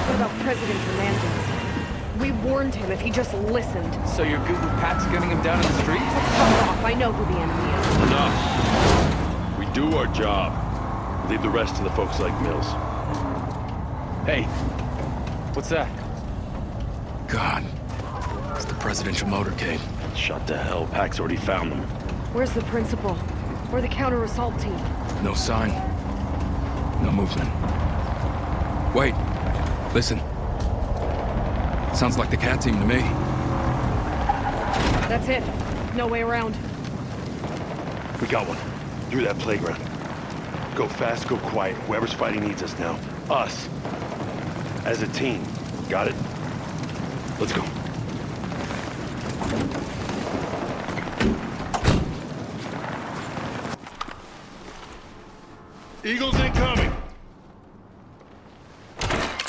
[SPEAKER 17] What about President Fernandez? We warned him if he just listened.
[SPEAKER 14] So you're good with Pax gunning him down in the street?
[SPEAKER 17] Fuck off, I know who the enemy is.
[SPEAKER 11] Enough. We do our job. Leave the rest to the folks like Mills.
[SPEAKER 14] Hey, what's that?
[SPEAKER 8] God. It's the presidential motorcade.
[SPEAKER 11] Shut to hell. Pax already found them.
[SPEAKER 17] Where's the principal? Or the counter-assault team?
[SPEAKER 8] No sign. No movement. Wait. Listen. Sounds like the cat team to me.
[SPEAKER 17] That's it. No way around.
[SPEAKER 11] We got one. Through that playground. Go fast, go quiet. Whoever's fighting needs us now. Us. As a team. Got it? Let's go. Eagles incoming!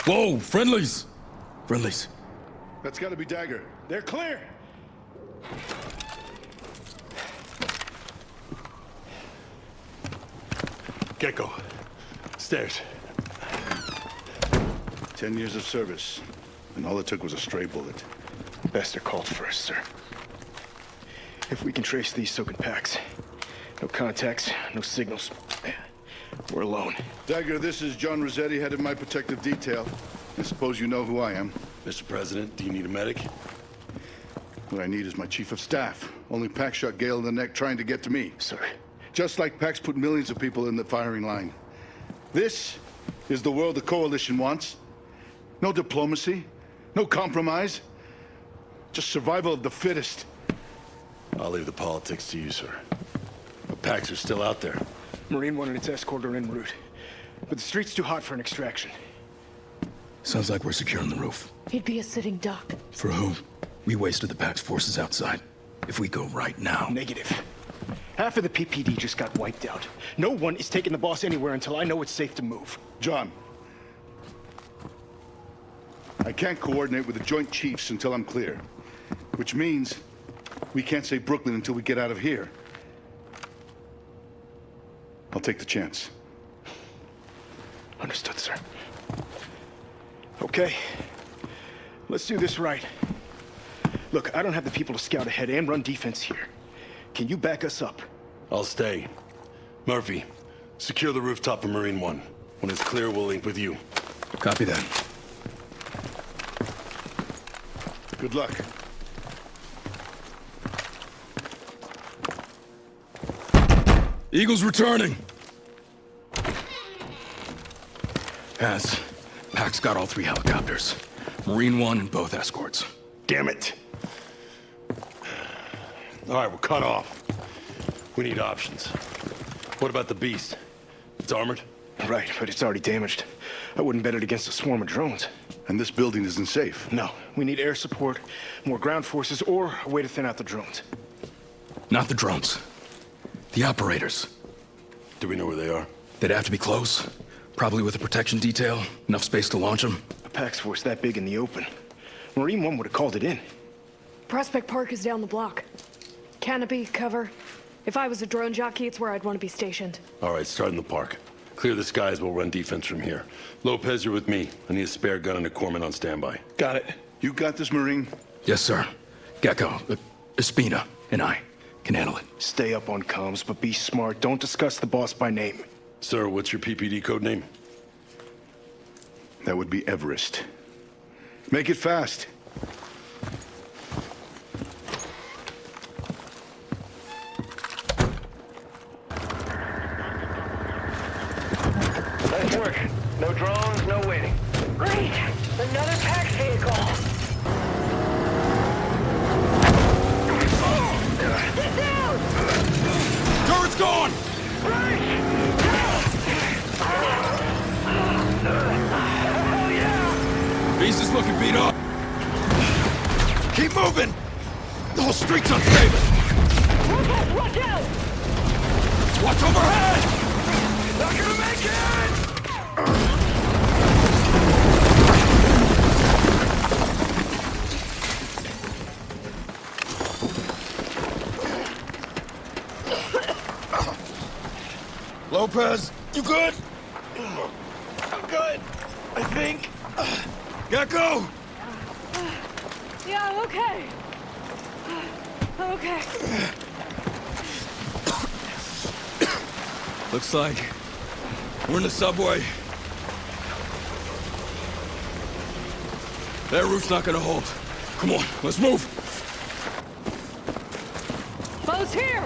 [SPEAKER 8] Whoa, friendlies! Friendlies.
[SPEAKER 11] That's gotta be Dagger. They're clear! Gecko. Stairs.
[SPEAKER 21] 10 years of service, and all it took was a stray bullet.
[SPEAKER 22] Bester called first, sir. If we can trace these Sokan packs, no contacts, no signals, we're alone.
[SPEAKER 21] Dagger, this is John Rossetti, head of my protective detail. I suppose you know who I am.
[SPEAKER 11] Mr. President, do you need a medic?
[SPEAKER 21] What I need is my chief of staff. Only Pax shot Gale in the neck trying to get to me.
[SPEAKER 22] Sir.
[SPEAKER 21] Just like Pax put millions of people in the firing line. This is the world the Coalition wants. No diplomacy, no compromise. Just survival of the fittest.
[SPEAKER 11] I'll leave the politics to you, sir. The Pax are still out there.
[SPEAKER 22] Marine wanted its escorter en route, but the street's too hot for an extraction.
[SPEAKER 8] Sounds like we're securing the roof.
[SPEAKER 17] He'd be a sitting duck.
[SPEAKER 8] For who? We wasted the Pax forces outside. If we go right now...
[SPEAKER 22] Negative. Half of the PPD just got wiped out. No one is taking the boss anywhere until I know it's safe to move.
[SPEAKER 21] John. I can't coordinate with the Joint Chiefs until I'm clear. Which means we can't save Brooklyn until we get out of here. I'll take the chance.
[SPEAKER 22] Understood, sir. Okay. Let's do this right. Look, I don't have the people to scout ahead and run defense here. Can you back us up?
[SPEAKER 11] I'll stay. Murphy, secure the rooftop of Marine One. When it's clear, we'll link with you.
[SPEAKER 8] Copy that.
[SPEAKER 21] Good luck.
[SPEAKER 8] Eagle's returning! Pass. Pack's got all 3 helicopters. Marine One and both escorts.
[SPEAKER 11] Damn it. All right, we're cut off. We need options. What about the Beast? It's armored?
[SPEAKER 22] Right, but it's already damaged. I wouldn't bet it against a swarm of drones.
[SPEAKER 21] And this building isn't safe.
[SPEAKER 22] No, we need air support, more ground forces, or a way to thin out the drones.
[SPEAKER 8] Not the drones. The operators.
[SPEAKER 11] Do we know where they are?
[SPEAKER 8] They'd have to be close. Probably with a protection detail. Enough space to launch them.
[SPEAKER 22] A PAX force that big in the open. Marine One would have called it in.
[SPEAKER 13] Prospect Park is down the block. Canopy, cover. If I was a drone jockey, it's where I'd want to be stationed.
[SPEAKER 11] All right, start in the park. Clear the skies, we'll run defense from here. Lopez, you're with me. I need a spare gun and a corpsman on standby.
[SPEAKER 22] Got it.
[SPEAKER 21] You got this, Marine?
[SPEAKER 8] Yes, sir. Gecko, Espina, and I can handle it.
[SPEAKER 22] Stay up on comms, but be smart. Don't discuss the boss by name.
[SPEAKER 11] Sir, what's your PPD code name?
[SPEAKER 21] That would be Everest. Make it fast.
[SPEAKER 5] Nice work. No drones, no waiting. Great! Another PAX vehicle! Get down!
[SPEAKER 8] Turret's gone!
[SPEAKER 5] Hell yeah!
[SPEAKER 8] Beast is looking beat up. Keep moving! The whole street's unstable!
[SPEAKER 5] Watch out!
[SPEAKER 8] Watch overhead!
[SPEAKER 5] Not gonna make it!
[SPEAKER 8] Lopez, you good?
[SPEAKER 5] I'm good. I think.
[SPEAKER 8] Gecko!
[SPEAKER 13] Yeah, I'm okay. I'm okay.
[SPEAKER 8] Looks like we're in the subway. That route's not gonna hold. Come on, let's move.
[SPEAKER 13] Bo's here!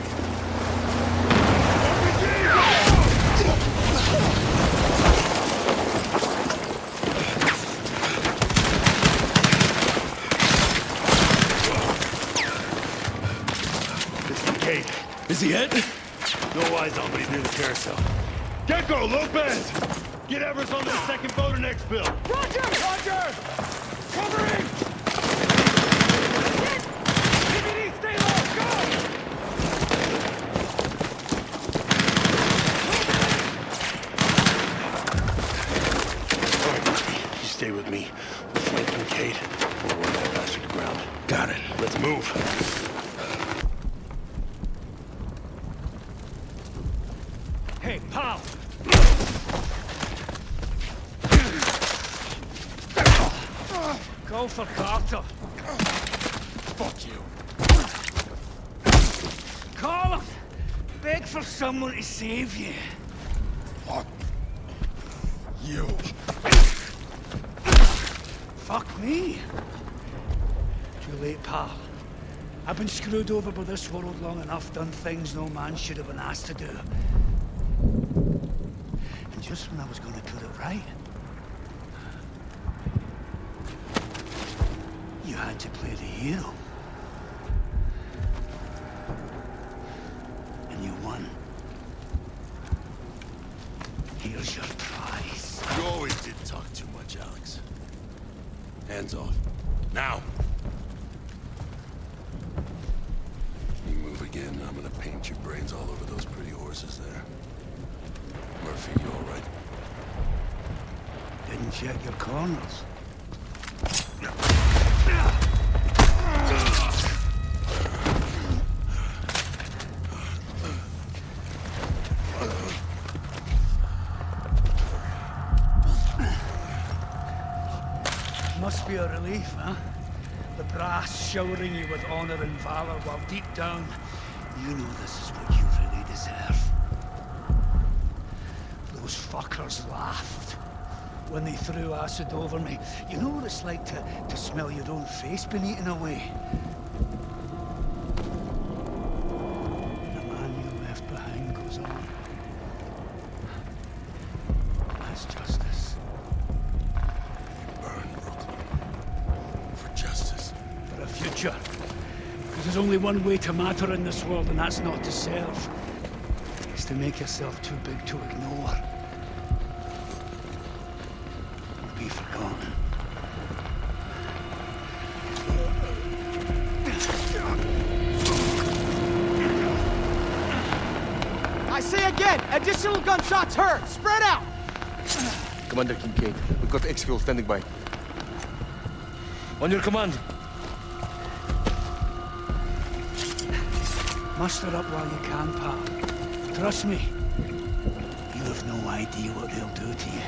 [SPEAKER 8] Is he hit?
[SPEAKER 11] No eyes on, but he's near the carousel. Gecko, Lopez! Get Evers on the second boat and exfil.
[SPEAKER 5] Roger!
[SPEAKER 11] Roger! Covering!
[SPEAKER 5] PPD, stay low! Go!
[SPEAKER 11] All right, Murphy, you stay with me. We'll flank Kincaid. We'll run that bastard to ground.
[SPEAKER 8] Got it.
[SPEAKER 11] Let's move.
[SPEAKER 19] Hey, pal! Go for Carter.
[SPEAKER 8] Fuck you.
[SPEAKER 19] Call him! Beg for someone to save you.
[SPEAKER 8] Fuck you.
[SPEAKER 19] Fuck me. Too late, pal. I've been screwed over by this world long enough, done things no man should have been asked to do. And just when I was gonna put it right, you had to play the hero. And you won. Here's your prize.
[SPEAKER 11] You always did talk too much, Alex. Hands off. Now! You move again, I'm gonna paint your brains all over those pretty horses there. Murphy, you all right?
[SPEAKER 19] Didn't check your corners. relief, huh? The brass showering you with honor and valor, while deep down, you know this is what you really deserve. Those fuckers laughed when they threw acid over me. You know what it's like to smell your own face being eaten away? And the man you left behind goes on. That's justice.
[SPEAKER 11] Burn Brooklyn. For justice.
[SPEAKER 19] For a future. Because there's only one way to matter in this world, and that's not to serve. It's to make yourself too big to ignore. And be forgotten.
[SPEAKER 2] I say again, additional gunshots heard. Spread out.
[SPEAKER 7] Commander Kincaid, we've got exfil standing by. On your command.
[SPEAKER 19] Muster up while you can, pal. Trust me, you have no idea what they'll do to you.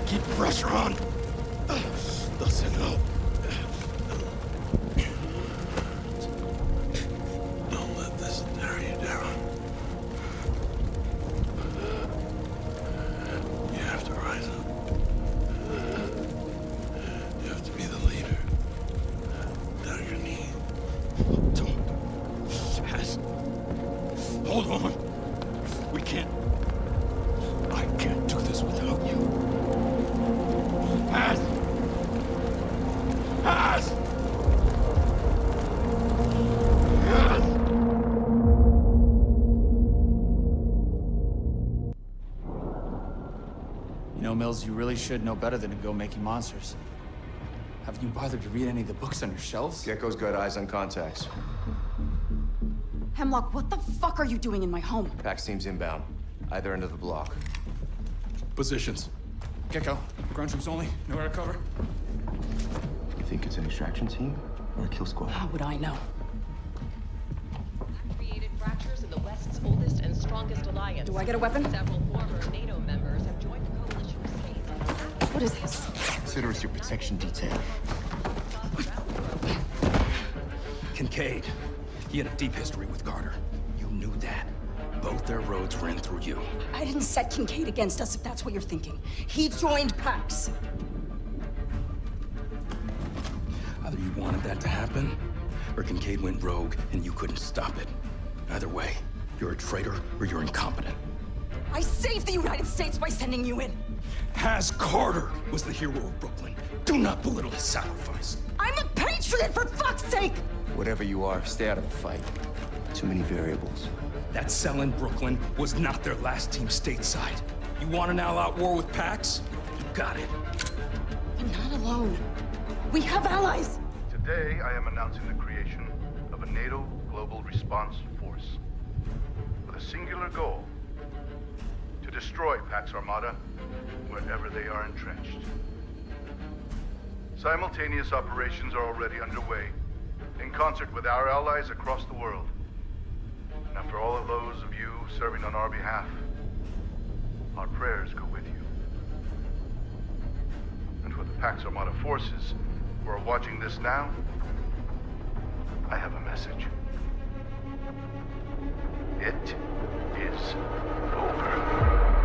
[SPEAKER 11] Keep pressure on. Listen up. Don't let this tear you down. You have to rise up. You have to be the leader. Down your knee. Don't. Yes. Hold on. We can't. I can't do this without you. Pass! Pass!
[SPEAKER 6] You know, Mills, you really should know better than to go making monsters. Haven't you bothered to read any of the books on your shelves?
[SPEAKER 7] Gecko's got eyes on contacts.
[SPEAKER 16] Hemlock, what the fuck are you doing in my home?
[SPEAKER 7] Pax team's inbound. Either end of the block.
[SPEAKER 3] Positions.
[SPEAKER 6] Gecko, ground troops only. Nowhere to cover.
[SPEAKER 7] You think it's an extraction team or a kill squad?
[SPEAKER 16] How would I know?
[SPEAKER 4] That created fractures in the West's oldest and strongest alliance.
[SPEAKER 16] Do I get a weapon?
[SPEAKER 4] Several former NATO members have joined the coalition of states.
[SPEAKER 16] What is this?
[SPEAKER 7] Consider us your protection detail.
[SPEAKER 3] Kincaid. He had a deep history with Carter. You knew that. Both their roads ran through you.
[SPEAKER 16] I didn't set Kincaid against us, if that's what you're thinking. He joined Pax.
[SPEAKER 3] Either you wanted that to happen, or Kincaid went rogue and you couldn't stop it. Either way, you're a traitor or you're incompetent.
[SPEAKER 16] I saved the United States by sending you in.
[SPEAKER 3] Has Carter was the hero of Brooklyn. Do not belittle his sacrifice.
[SPEAKER 16] I'm a patriot, for fuck's sake!
[SPEAKER 7] Whatever you are, stay out of the fight. Too many variables.
[SPEAKER 3] That cell in Brooklyn was not their last team stateside. You want an all-out war with Pax? You got it.
[SPEAKER 16] I'm not alone. We have allies.
[SPEAKER 21] Today, I am announcing the creation of a NATO Global Response Force with a singular goal: to destroy Pax Armada wherever they are entrenched. Simultaneous operations are already underway in concert with our allies across the world. And for all of those of you serving on our behalf, our prayers go with you. And for the Pax Armada forces who are watching this now, I have a message. It is over.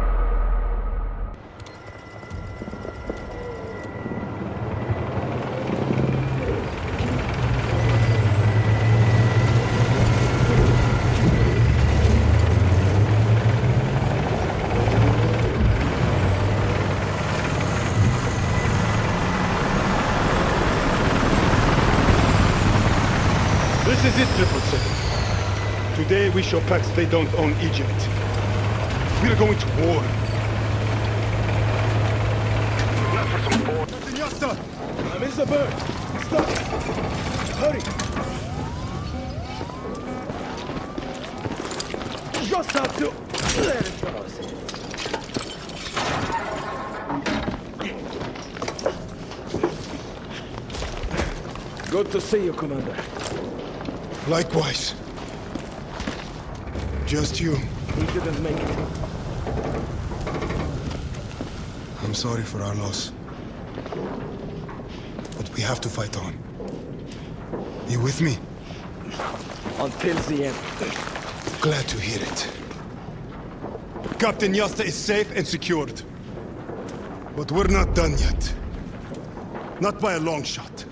[SPEAKER 18] This is it, 777. Today we show Pax they don't own Egypt. We are going to war. Not for some war. Yasta! I'm in the bird. Stop! Hurry! Just have to let it cross. Good to see you, Commander. Likewise. Just you.
[SPEAKER 22] He didn't make it.
[SPEAKER 18] I'm sorry for our loss. But we have to fight on. You with me?
[SPEAKER 22] Until the end.
[SPEAKER 18] Glad to hear it. Captain Yasta is safe and secured. But we're not done yet. Not by a long shot.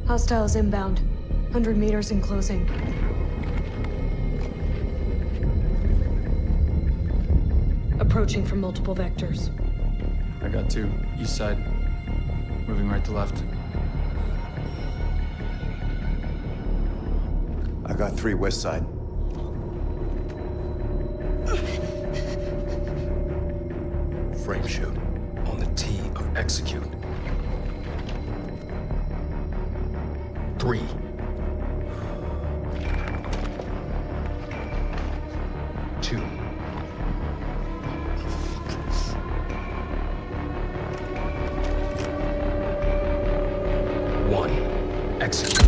[SPEAKER 13] Hostiles inbound. 100 meters in closing. Approaching from multiple vectors.
[SPEAKER 14] I got 2. East side. Moving right to left.
[SPEAKER 1] I got 3 west side.
[SPEAKER 8] Frame shoot on the T of execute. 3. 2. 1. Execute.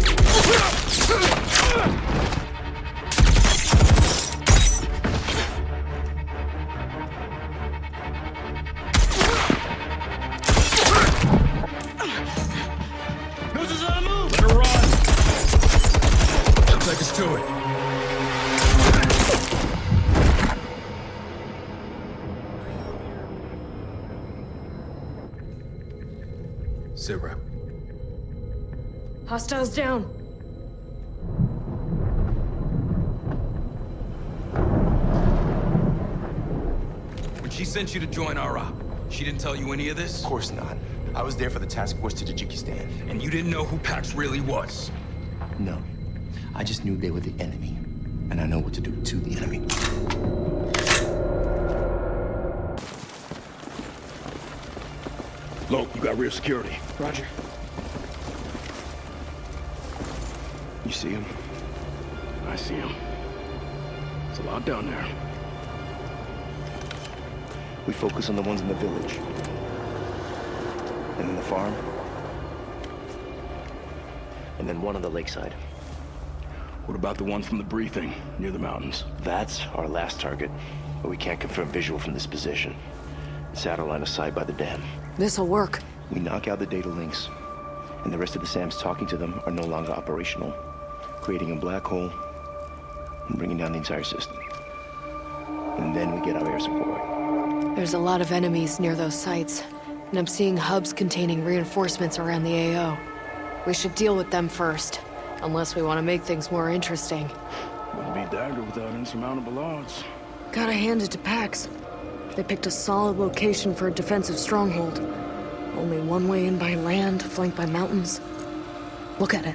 [SPEAKER 8] Take us to it. Zero.
[SPEAKER 13] Hostiles down.
[SPEAKER 8] When she sent you to join our op, she didn't tell you any of this?
[SPEAKER 1] Of course not. I was there for the task force to Tajikistan.
[SPEAKER 8] And you didn't know who Pax really was?
[SPEAKER 1] No. I just knew they were the enemy. And I know what to do to the enemy.
[SPEAKER 11] Loke, you got rear security.
[SPEAKER 22] Roger.
[SPEAKER 11] You see him? I see him. There's a lot down there.
[SPEAKER 1] We focus on the ones in the village. And then the farm. And then one on the lakeside.
[SPEAKER 11] What about the one from the briefing, near the mountains?
[SPEAKER 1] That's our last target, but we can't confirm visual from this position. It's out of line of sight by the dam.
[SPEAKER 13] This'll work.
[SPEAKER 1] We knock out the data links, and the rest of the SAMs talking to them are no longer operational, creating a black hole and bringing down the entire system. And then we get our air support.
[SPEAKER 13] There's a lot of enemies near those sites, and I'm seeing hubs containing reinforcements around the AO. We should deal with them first. Unless we want to make things more interesting.
[SPEAKER 11] Wouldn't be Dagger without insurmountable odds.
[SPEAKER 13] Gotta hand it to Pax. They picked a solid location for a defensive stronghold. Only one way in by land, flanked by mountains. Look at it.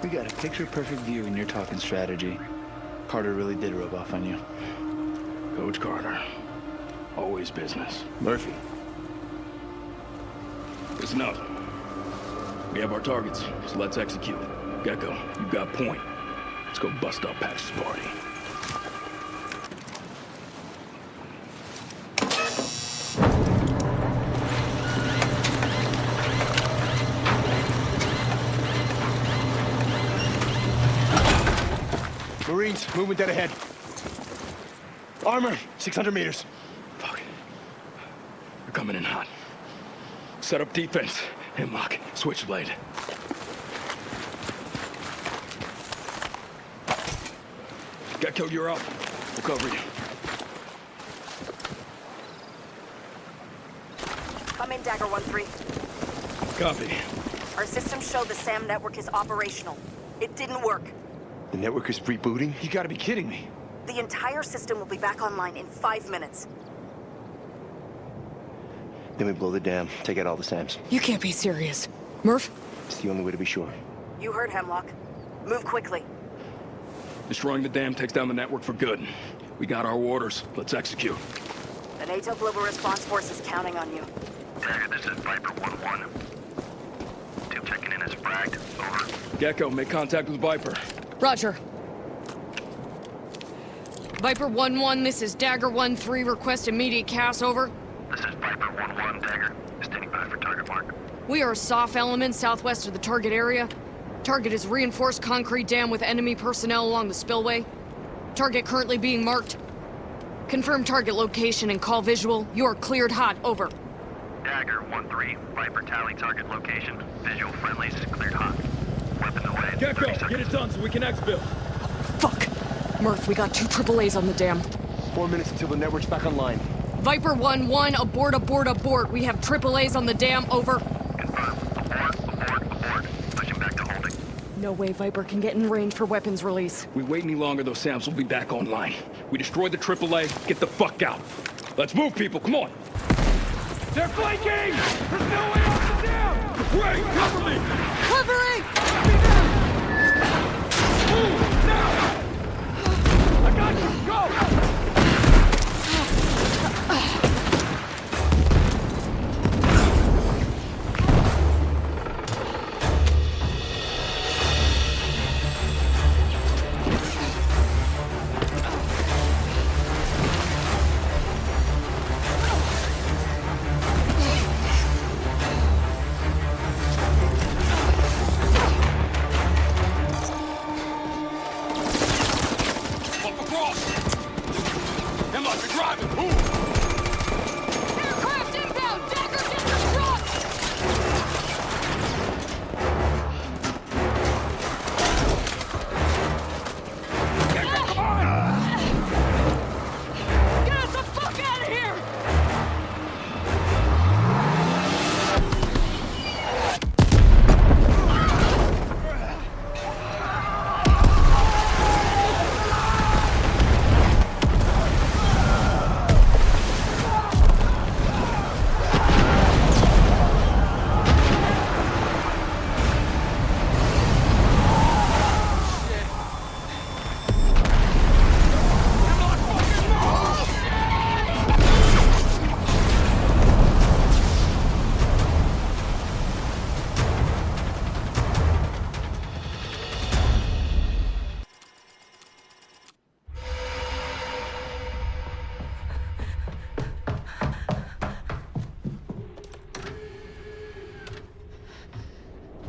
[SPEAKER 14] We got a picture-perfect view and you're talking strategy. Carter really did rub off on you.
[SPEAKER 11] Coach Carter. Always business.
[SPEAKER 1] Murphy.
[SPEAKER 11] Listen up. We have our targets, so let's execute. Gecko, you got point. Let's go bust up Pax's party.
[SPEAKER 22] Marines, movement dead ahead. Armor, 600 meters.
[SPEAKER 11] Fuck. They're coming in hot. Set up defense. Hemlock, switchblade. Gecko, you're up. We'll cover you.
[SPEAKER 9] Come in, Dagger 1-3.
[SPEAKER 11] Copy.
[SPEAKER 9] Our systems show the SAM network is operational. It didn't work.
[SPEAKER 1] The network is rebooting?
[SPEAKER 22] You gotta be kidding me.
[SPEAKER 9] The entire system will be back online in 5 minutes.
[SPEAKER 1] Then we blow the dam, take out all the SAMs.
[SPEAKER 13] You can't be serious. Murph?
[SPEAKER 1] It's the only way to be sure.
[SPEAKER 9] You heard Hemlock. Move quickly.
[SPEAKER 11] Destroying the dam takes down the network for good. We got our orders. Let's execute.
[SPEAKER 9] The NATO Global Response Force is counting on you.
[SPEAKER 15] Dagger, this is Viper 1-1. Tube checking in as fragged. Over.
[SPEAKER 11] Gecko, make contact with Viper.
[SPEAKER 13] Roger. Viper 1-1, this is Dagger 1-3, request immediate CAS, over.
[SPEAKER 10] This is Viper 1-1, Dagger. Standing by for target mark.
[SPEAKER 13] We are a soft element southwest of the target area. Target is reinforced concrete dam with enemy personnel along the spillway. Target currently being marked. Confirm target location and call visual. You are cleared hot, over.
[SPEAKER 10] Dagger 1-3, Viper tally target location. Visual friendlies, cleared hot. Weapons away.
[SPEAKER 3] Gecko, get it done so we can exfil.
[SPEAKER 13] Fuck! Murph, we got 2 AAAs on the dam.
[SPEAKER 1] 4 minutes until the network's back online.
[SPEAKER 13] Viper 1-1, abort. We have AAAs on the dam, over.
[SPEAKER 10] Confirm. Abort. Pushing back to holding.
[SPEAKER 13] No way Viper can get in range for weapons release.
[SPEAKER 3] We wait any longer, those SAMs will be back online. We destroy the AAA, get the fuck out. Let's move, people, come on. They're flanking! There's no way off the dam! Ray, cover me!
[SPEAKER 13] Covering!
[SPEAKER 3] Move, now! I got you, go!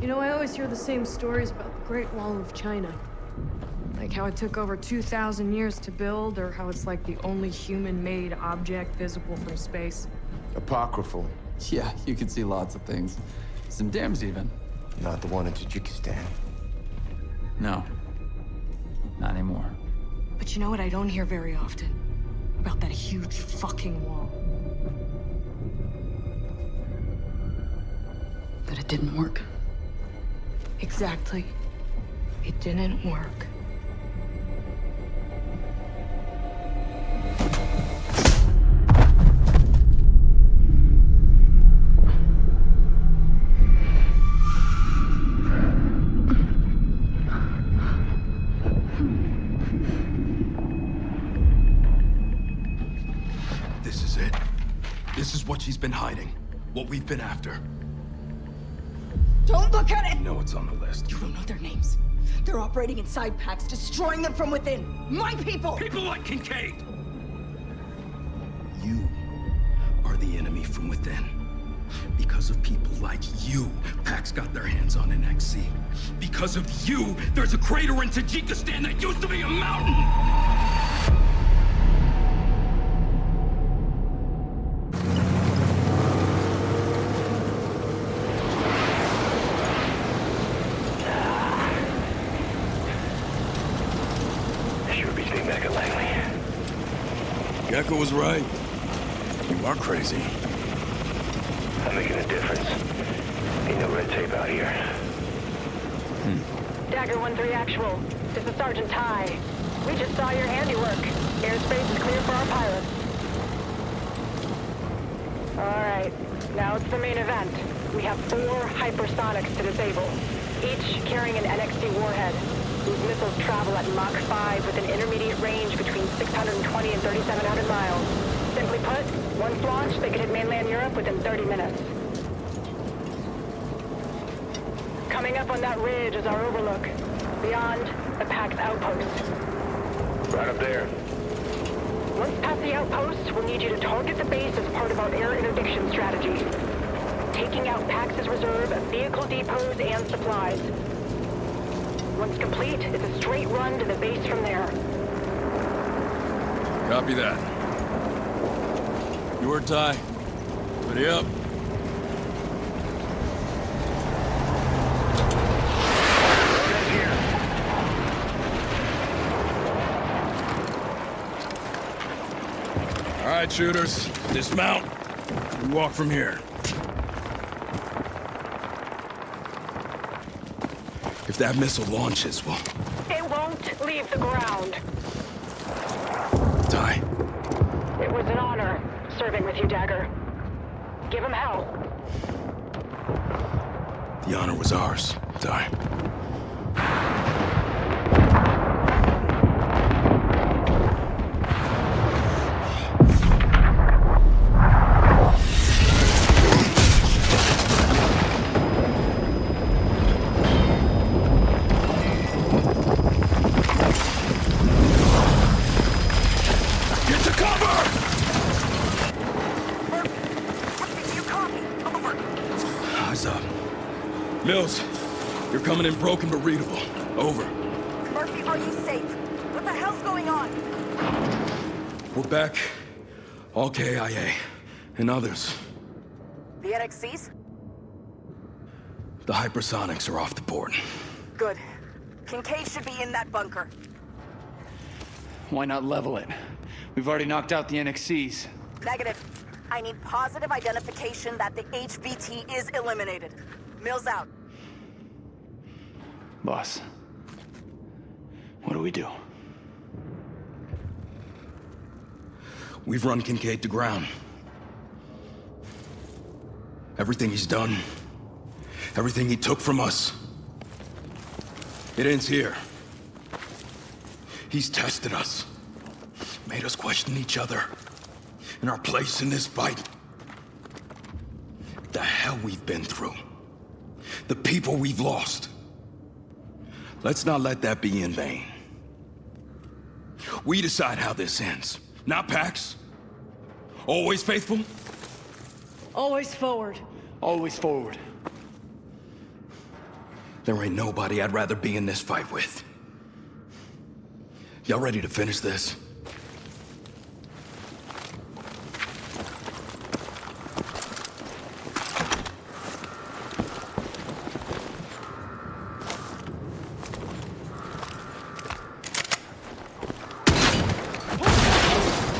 [SPEAKER 17] You know, I always hear the same stories about the Great Wall of China. Like how it took over 2,000 years to build, or how it's like the only human-made object visible from space.
[SPEAKER 1] Apocryphal.
[SPEAKER 6] Yeah, you can see lots of things. Some dams, even.
[SPEAKER 1] Not the one in Tajikistan.
[SPEAKER 6] No. Not anymore.
[SPEAKER 17] But you know what I don't hear very often? About that huge fucking wall.
[SPEAKER 13] That it didn't work.
[SPEAKER 17] Exactly. It didn't work.
[SPEAKER 3] This is it. This is what she's been hiding. What we've been after.
[SPEAKER 12] Don't look at it!
[SPEAKER 3] No, it's on the list.
[SPEAKER 12] You don't know their names. They're operating inside packs, destroying them from within. My people!
[SPEAKER 3] People like Kincaid! You are the enemy from within. Because of people like you, Pax got their hands on an XC. Because of you, there's a crater in Tajikistan that used to be a mountain! Gecko was right. You are crazy.
[SPEAKER 15] I'm making a difference. Ain't no red tape out here.
[SPEAKER 5] Dagger 1-3 actual. This is Sergeant Ty. We just saw your handiwork. Airspace is clear for our pilots. Alright, now it's the main event. We have 4 hypersonics to disable, each carrying an NXT warhead. These missiles travel at Mach 5 with an intermediate range between 620 and 3,700 miles. Simply put, once launched, they could hit mainland Europe within 30 minutes. Coming up on that ridge is our overlook. Beyond, the Pax outpost.
[SPEAKER 15] Right up there.
[SPEAKER 5] Once past the outpost, we'll need you to target the base as part of our air interdiction strategy. Taking out Pax's reserve, vehicle depots, and supplies. Once complete, it's a straight run to the base from there.
[SPEAKER 3] Copy that. Your Ty. Ready up. All right, shooters. Dismount. We walk from here. If that missile launches, well...
[SPEAKER 5] It won't leave the ground.
[SPEAKER 3] Ty.
[SPEAKER 5] It was an honor serving with you, Dagger. Give him hell.
[SPEAKER 3] The honor was ours, Ty. Mills, you're coming in broken but readable. Over.
[SPEAKER 9] Murphy, are you safe? What the hell's going on?
[SPEAKER 3] We're back. All KIA. And others.
[SPEAKER 9] The NXCs?
[SPEAKER 3] The hypersonics are off the board.
[SPEAKER 9] Good. Kincaid should be in that bunker.
[SPEAKER 6] Why not level it? We've already knocked out the NXCs.
[SPEAKER 9] Negative. I need positive identification that the HVT is eliminated. Mills out.
[SPEAKER 6] Boss. What do we do?
[SPEAKER 3] We've run Kincaid to ground. Everything he's done, everything he took from us, it ends here. He's tested us, made us question each other and our place in this fight. The hell we've been through. The people we've lost. Let's not let that be in vain. We decide how this ends, not Pax. Always faithful?
[SPEAKER 12] Always forward.
[SPEAKER 6] Always forward.
[SPEAKER 3] There ain't nobody I'd rather be in this fight with. Y'all ready to finish this?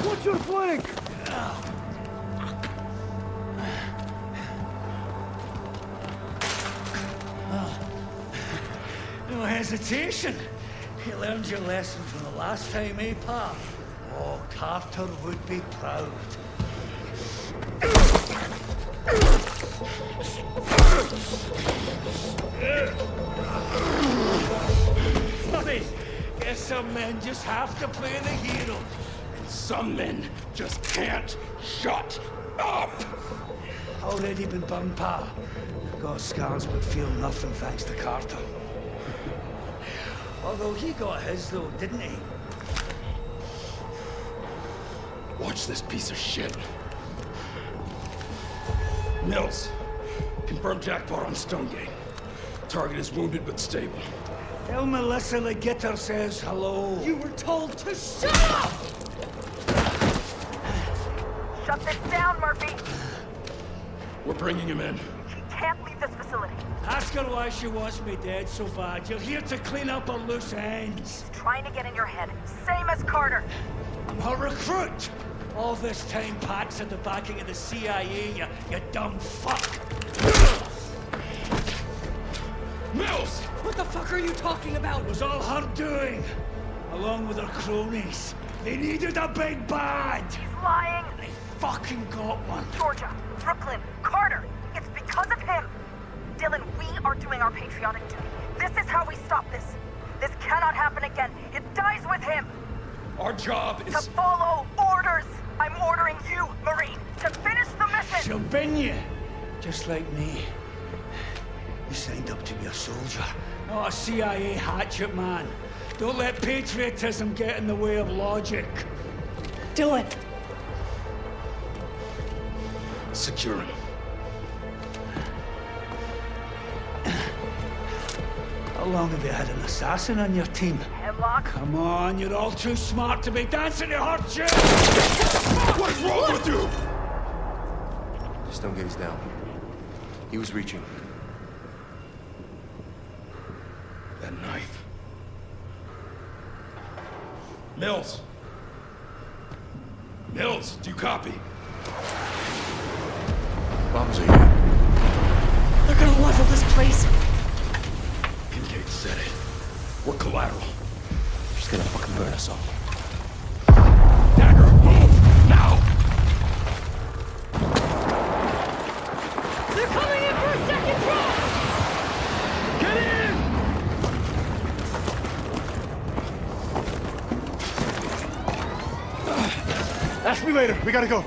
[SPEAKER 2] Watch your flank!
[SPEAKER 19] No hesitation. You learned your lesson from the last time, eh, Pa? Oh, Carter would be proud. Funny, guess some men just have to play the hero. And some men just can't shut up. Already been burned, Pa. Got scars but feel nothing thanks to Carter. Although he got his though, didn't he?
[SPEAKER 3] Watch this piece of shit. Mills, confirm jackpot on Stonegate. Target is wounded but stable.
[SPEAKER 19] Tell Melissa the Gitter says hello.
[SPEAKER 12] You were told to shut up!
[SPEAKER 9] Shut this down, Murphy.
[SPEAKER 3] We're bringing him in.
[SPEAKER 9] He can't leave this facility.
[SPEAKER 19] Ask her why she wants me dead so bad. You're here to clean up her loose ends.
[SPEAKER 9] Trying to get in your head. Same as Carter.
[SPEAKER 19] I'm her recruit. All this time, Pax had the backing of the CIA, you dumb fuck.
[SPEAKER 12] Mills! What the fuck are you talking about?
[SPEAKER 19] It was all her doing, along with her cronies. They needed a big bad.
[SPEAKER 9] He's lying.
[SPEAKER 19] They fucking got one.
[SPEAKER 9] Georgia, Brooklyn, Carter. It's because of him. Dylan, we are doing our patriotic duty. This is how we stop this. This cannot happen again. It dies with him.
[SPEAKER 3] Our job is...
[SPEAKER 9] To follow orders. I'm ordering you, Marine, to finish the mission.
[SPEAKER 19] She'll bin you, just like me. You signed up to be a soldier, not a CIA hatchet man. Don't let patriotism get in the way of logic.
[SPEAKER 12] Dylan!
[SPEAKER 3] Secure him.
[SPEAKER 19] How long have you had an assassin on your team?
[SPEAKER 9] Hemlock?
[SPEAKER 19] Come on, you're all too smart to be dancing your heart shit!
[SPEAKER 21] What's wrong with you?
[SPEAKER 1] Just don't gaze down. He was reaching.
[SPEAKER 3] That knife. Mills! Mills, do you copy?
[SPEAKER 1] Bombs are here.
[SPEAKER 17] They're gonna level this place.
[SPEAKER 3] Kincaid said it. We're collateral.
[SPEAKER 1] She's gonna fucking burn us all.
[SPEAKER 3] Dagger, move! Now!
[SPEAKER 17] They're coming in for a second drop!
[SPEAKER 3] Get in!
[SPEAKER 21] Ask me later. We gotta go.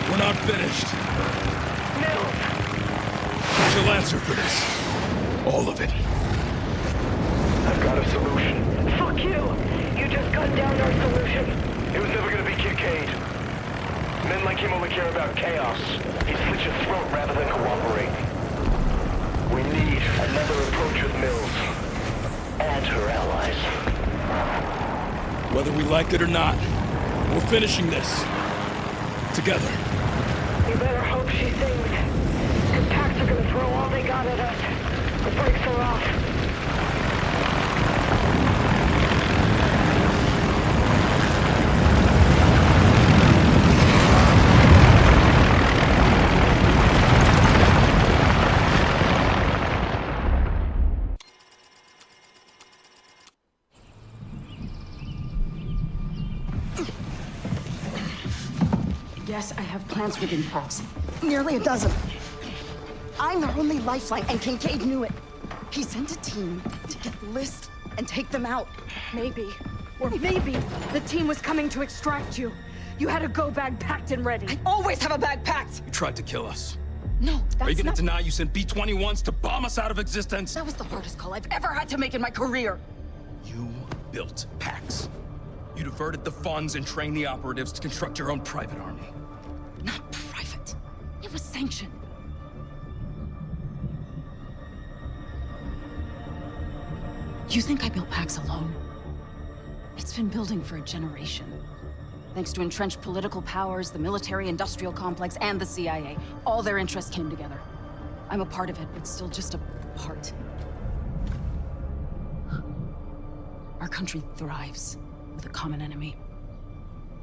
[SPEAKER 3] We're not finished. She'll answer for this. All of it.
[SPEAKER 10] I've got a solution.
[SPEAKER 5] Fuck you! You just gunned down our solution.
[SPEAKER 10] It was never gonna be Kincaid. Men like him only care about chaos. He'd slit your throat rather than cooperate. We need another approach with Mills. And her allies.
[SPEAKER 3] Whether we like it or not, we're finishing this. Together.
[SPEAKER 5] You better hope she sings. Cause Pax are gonna throw all they got at us. The brakes are off.
[SPEAKER 12] Yes, I have plans within Pax. Nearly a dozen. I'm their only lifeline, and Kincaid knew it. He sent a team to get List and take them out.
[SPEAKER 17] Maybe, or maybe, the team was coming to extract you. You had a go-bag packed and ready.
[SPEAKER 12] I always have a bag packed!
[SPEAKER 3] You tried to kill us.
[SPEAKER 12] No, that's
[SPEAKER 3] Are you gonna
[SPEAKER 12] not...
[SPEAKER 3] deny you sent B-21s to bomb us out of existence?
[SPEAKER 12] That was the hardest call I've ever had to make in my career.
[SPEAKER 3] You built Pax. You diverted the funds and trained the operatives to construct your own private army.
[SPEAKER 12] Not private. It was sanctioned. You think I built Pax alone? It's been building for a generation. Thanks to entrenched political powers, the military-industrial complex, and the CIA. All their interests came together. I'm a part of it, but still just a part. Our country thrives with a common enemy.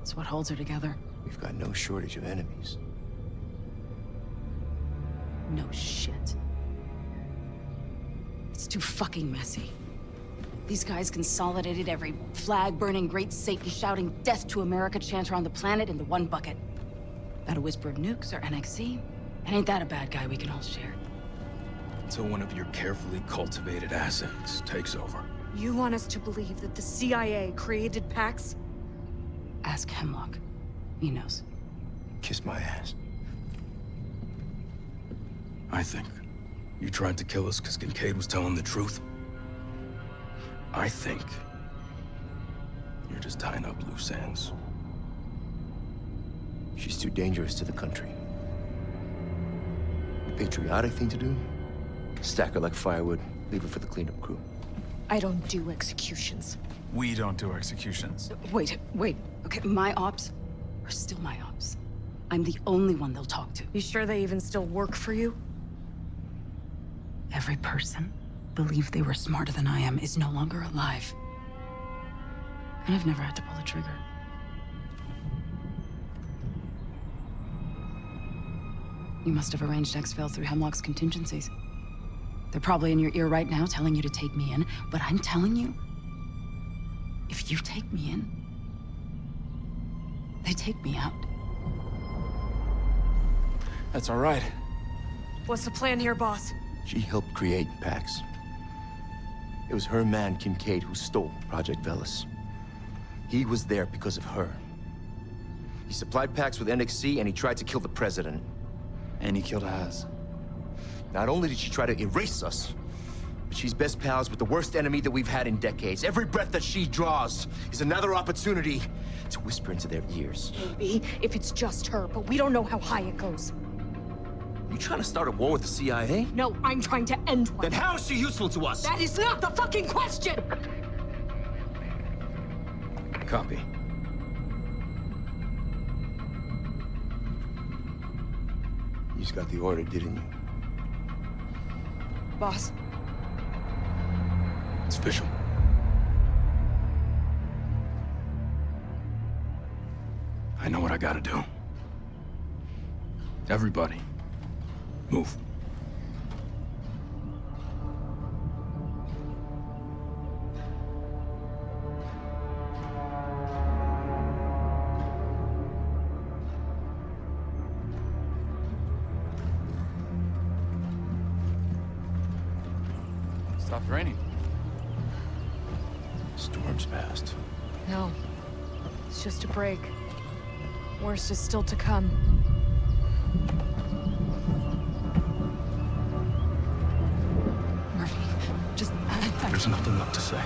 [SPEAKER 12] It's what holds her together.
[SPEAKER 1] We've got no shortage of enemies.
[SPEAKER 12] No shit. It's too fucking messy. These guys consolidated every flag-burning, great Satan shouting death to America chanter on the planet into one bucket. That a whisper of nukes or NXC? And ain't that a bad guy we can all share?
[SPEAKER 3] Until one of your carefully cultivated assets takes over.
[SPEAKER 17] You want us to believe that the CIA created Pax?
[SPEAKER 12] Ask Hemlock. He knows.
[SPEAKER 1] Kiss my ass.
[SPEAKER 3] I think you tried to kill us because Kincaid was telling the truth. I think you're just tying up loose ends.
[SPEAKER 1] She's too dangerous to the country. The patriotic thing to do? Stack her like firewood, leave her for the cleanup crew.
[SPEAKER 17] I don't do executions.
[SPEAKER 14] We don't do executions.
[SPEAKER 12] Wait. Okay, my ops are still my ops. I'm the only one they'll talk to.
[SPEAKER 17] You sure they even still work for you?
[SPEAKER 12] Every person believed they were smarter than I am is no longer alive. And I've never had to pull a trigger. You must have arranged exfil through Hemlock's contingencies. They're probably in your ear right now telling you to take me in, but I'm telling you, if you take me in, they take me out.
[SPEAKER 14] That's all right.
[SPEAKER 17] What's the plan here, boss?
[SPEAKER 1] She helped create Pax. It was her man, Kincaid, who stole Project Velas. He was there because of her. He supplied Pax with NXC, and he tried to kill the president.
[SPEAKER 14] And he killed Az.
[SPEAKER 1] Not only did she try to erase us, but she's best pals with the worst enemy that we've had in decades. Every breath that she draws is another opportunity to whisper into their ears.
[SPEAKER 13] Maybe, if it's just her, but we don't know how high it goes.
[SPEAKER 1] You trying to start a war with the CIA?
[SPEAKER 13] No, I'm trying to end one.
[SPEAKER 1] Then how is she useful to us?
[SPEAKER 13] That is not the fucking question!
[SPEAKER 3] Copy.
[SPEAKER 1] You just got the order, didn't you?
[SPEAKER 13] Boss.
[SPEAKER 3] It's official. I know what I gotta do. Everybody, move.
[SPEAKER 14] Stopped raining.
[SPEAKER 1] Storm's past.
[SPEAKER 17] No. It's just a break. Worst is still to come.
[SPEAKER 13] Murphy, just...
[SPEAKER 3] There's nothing left to say.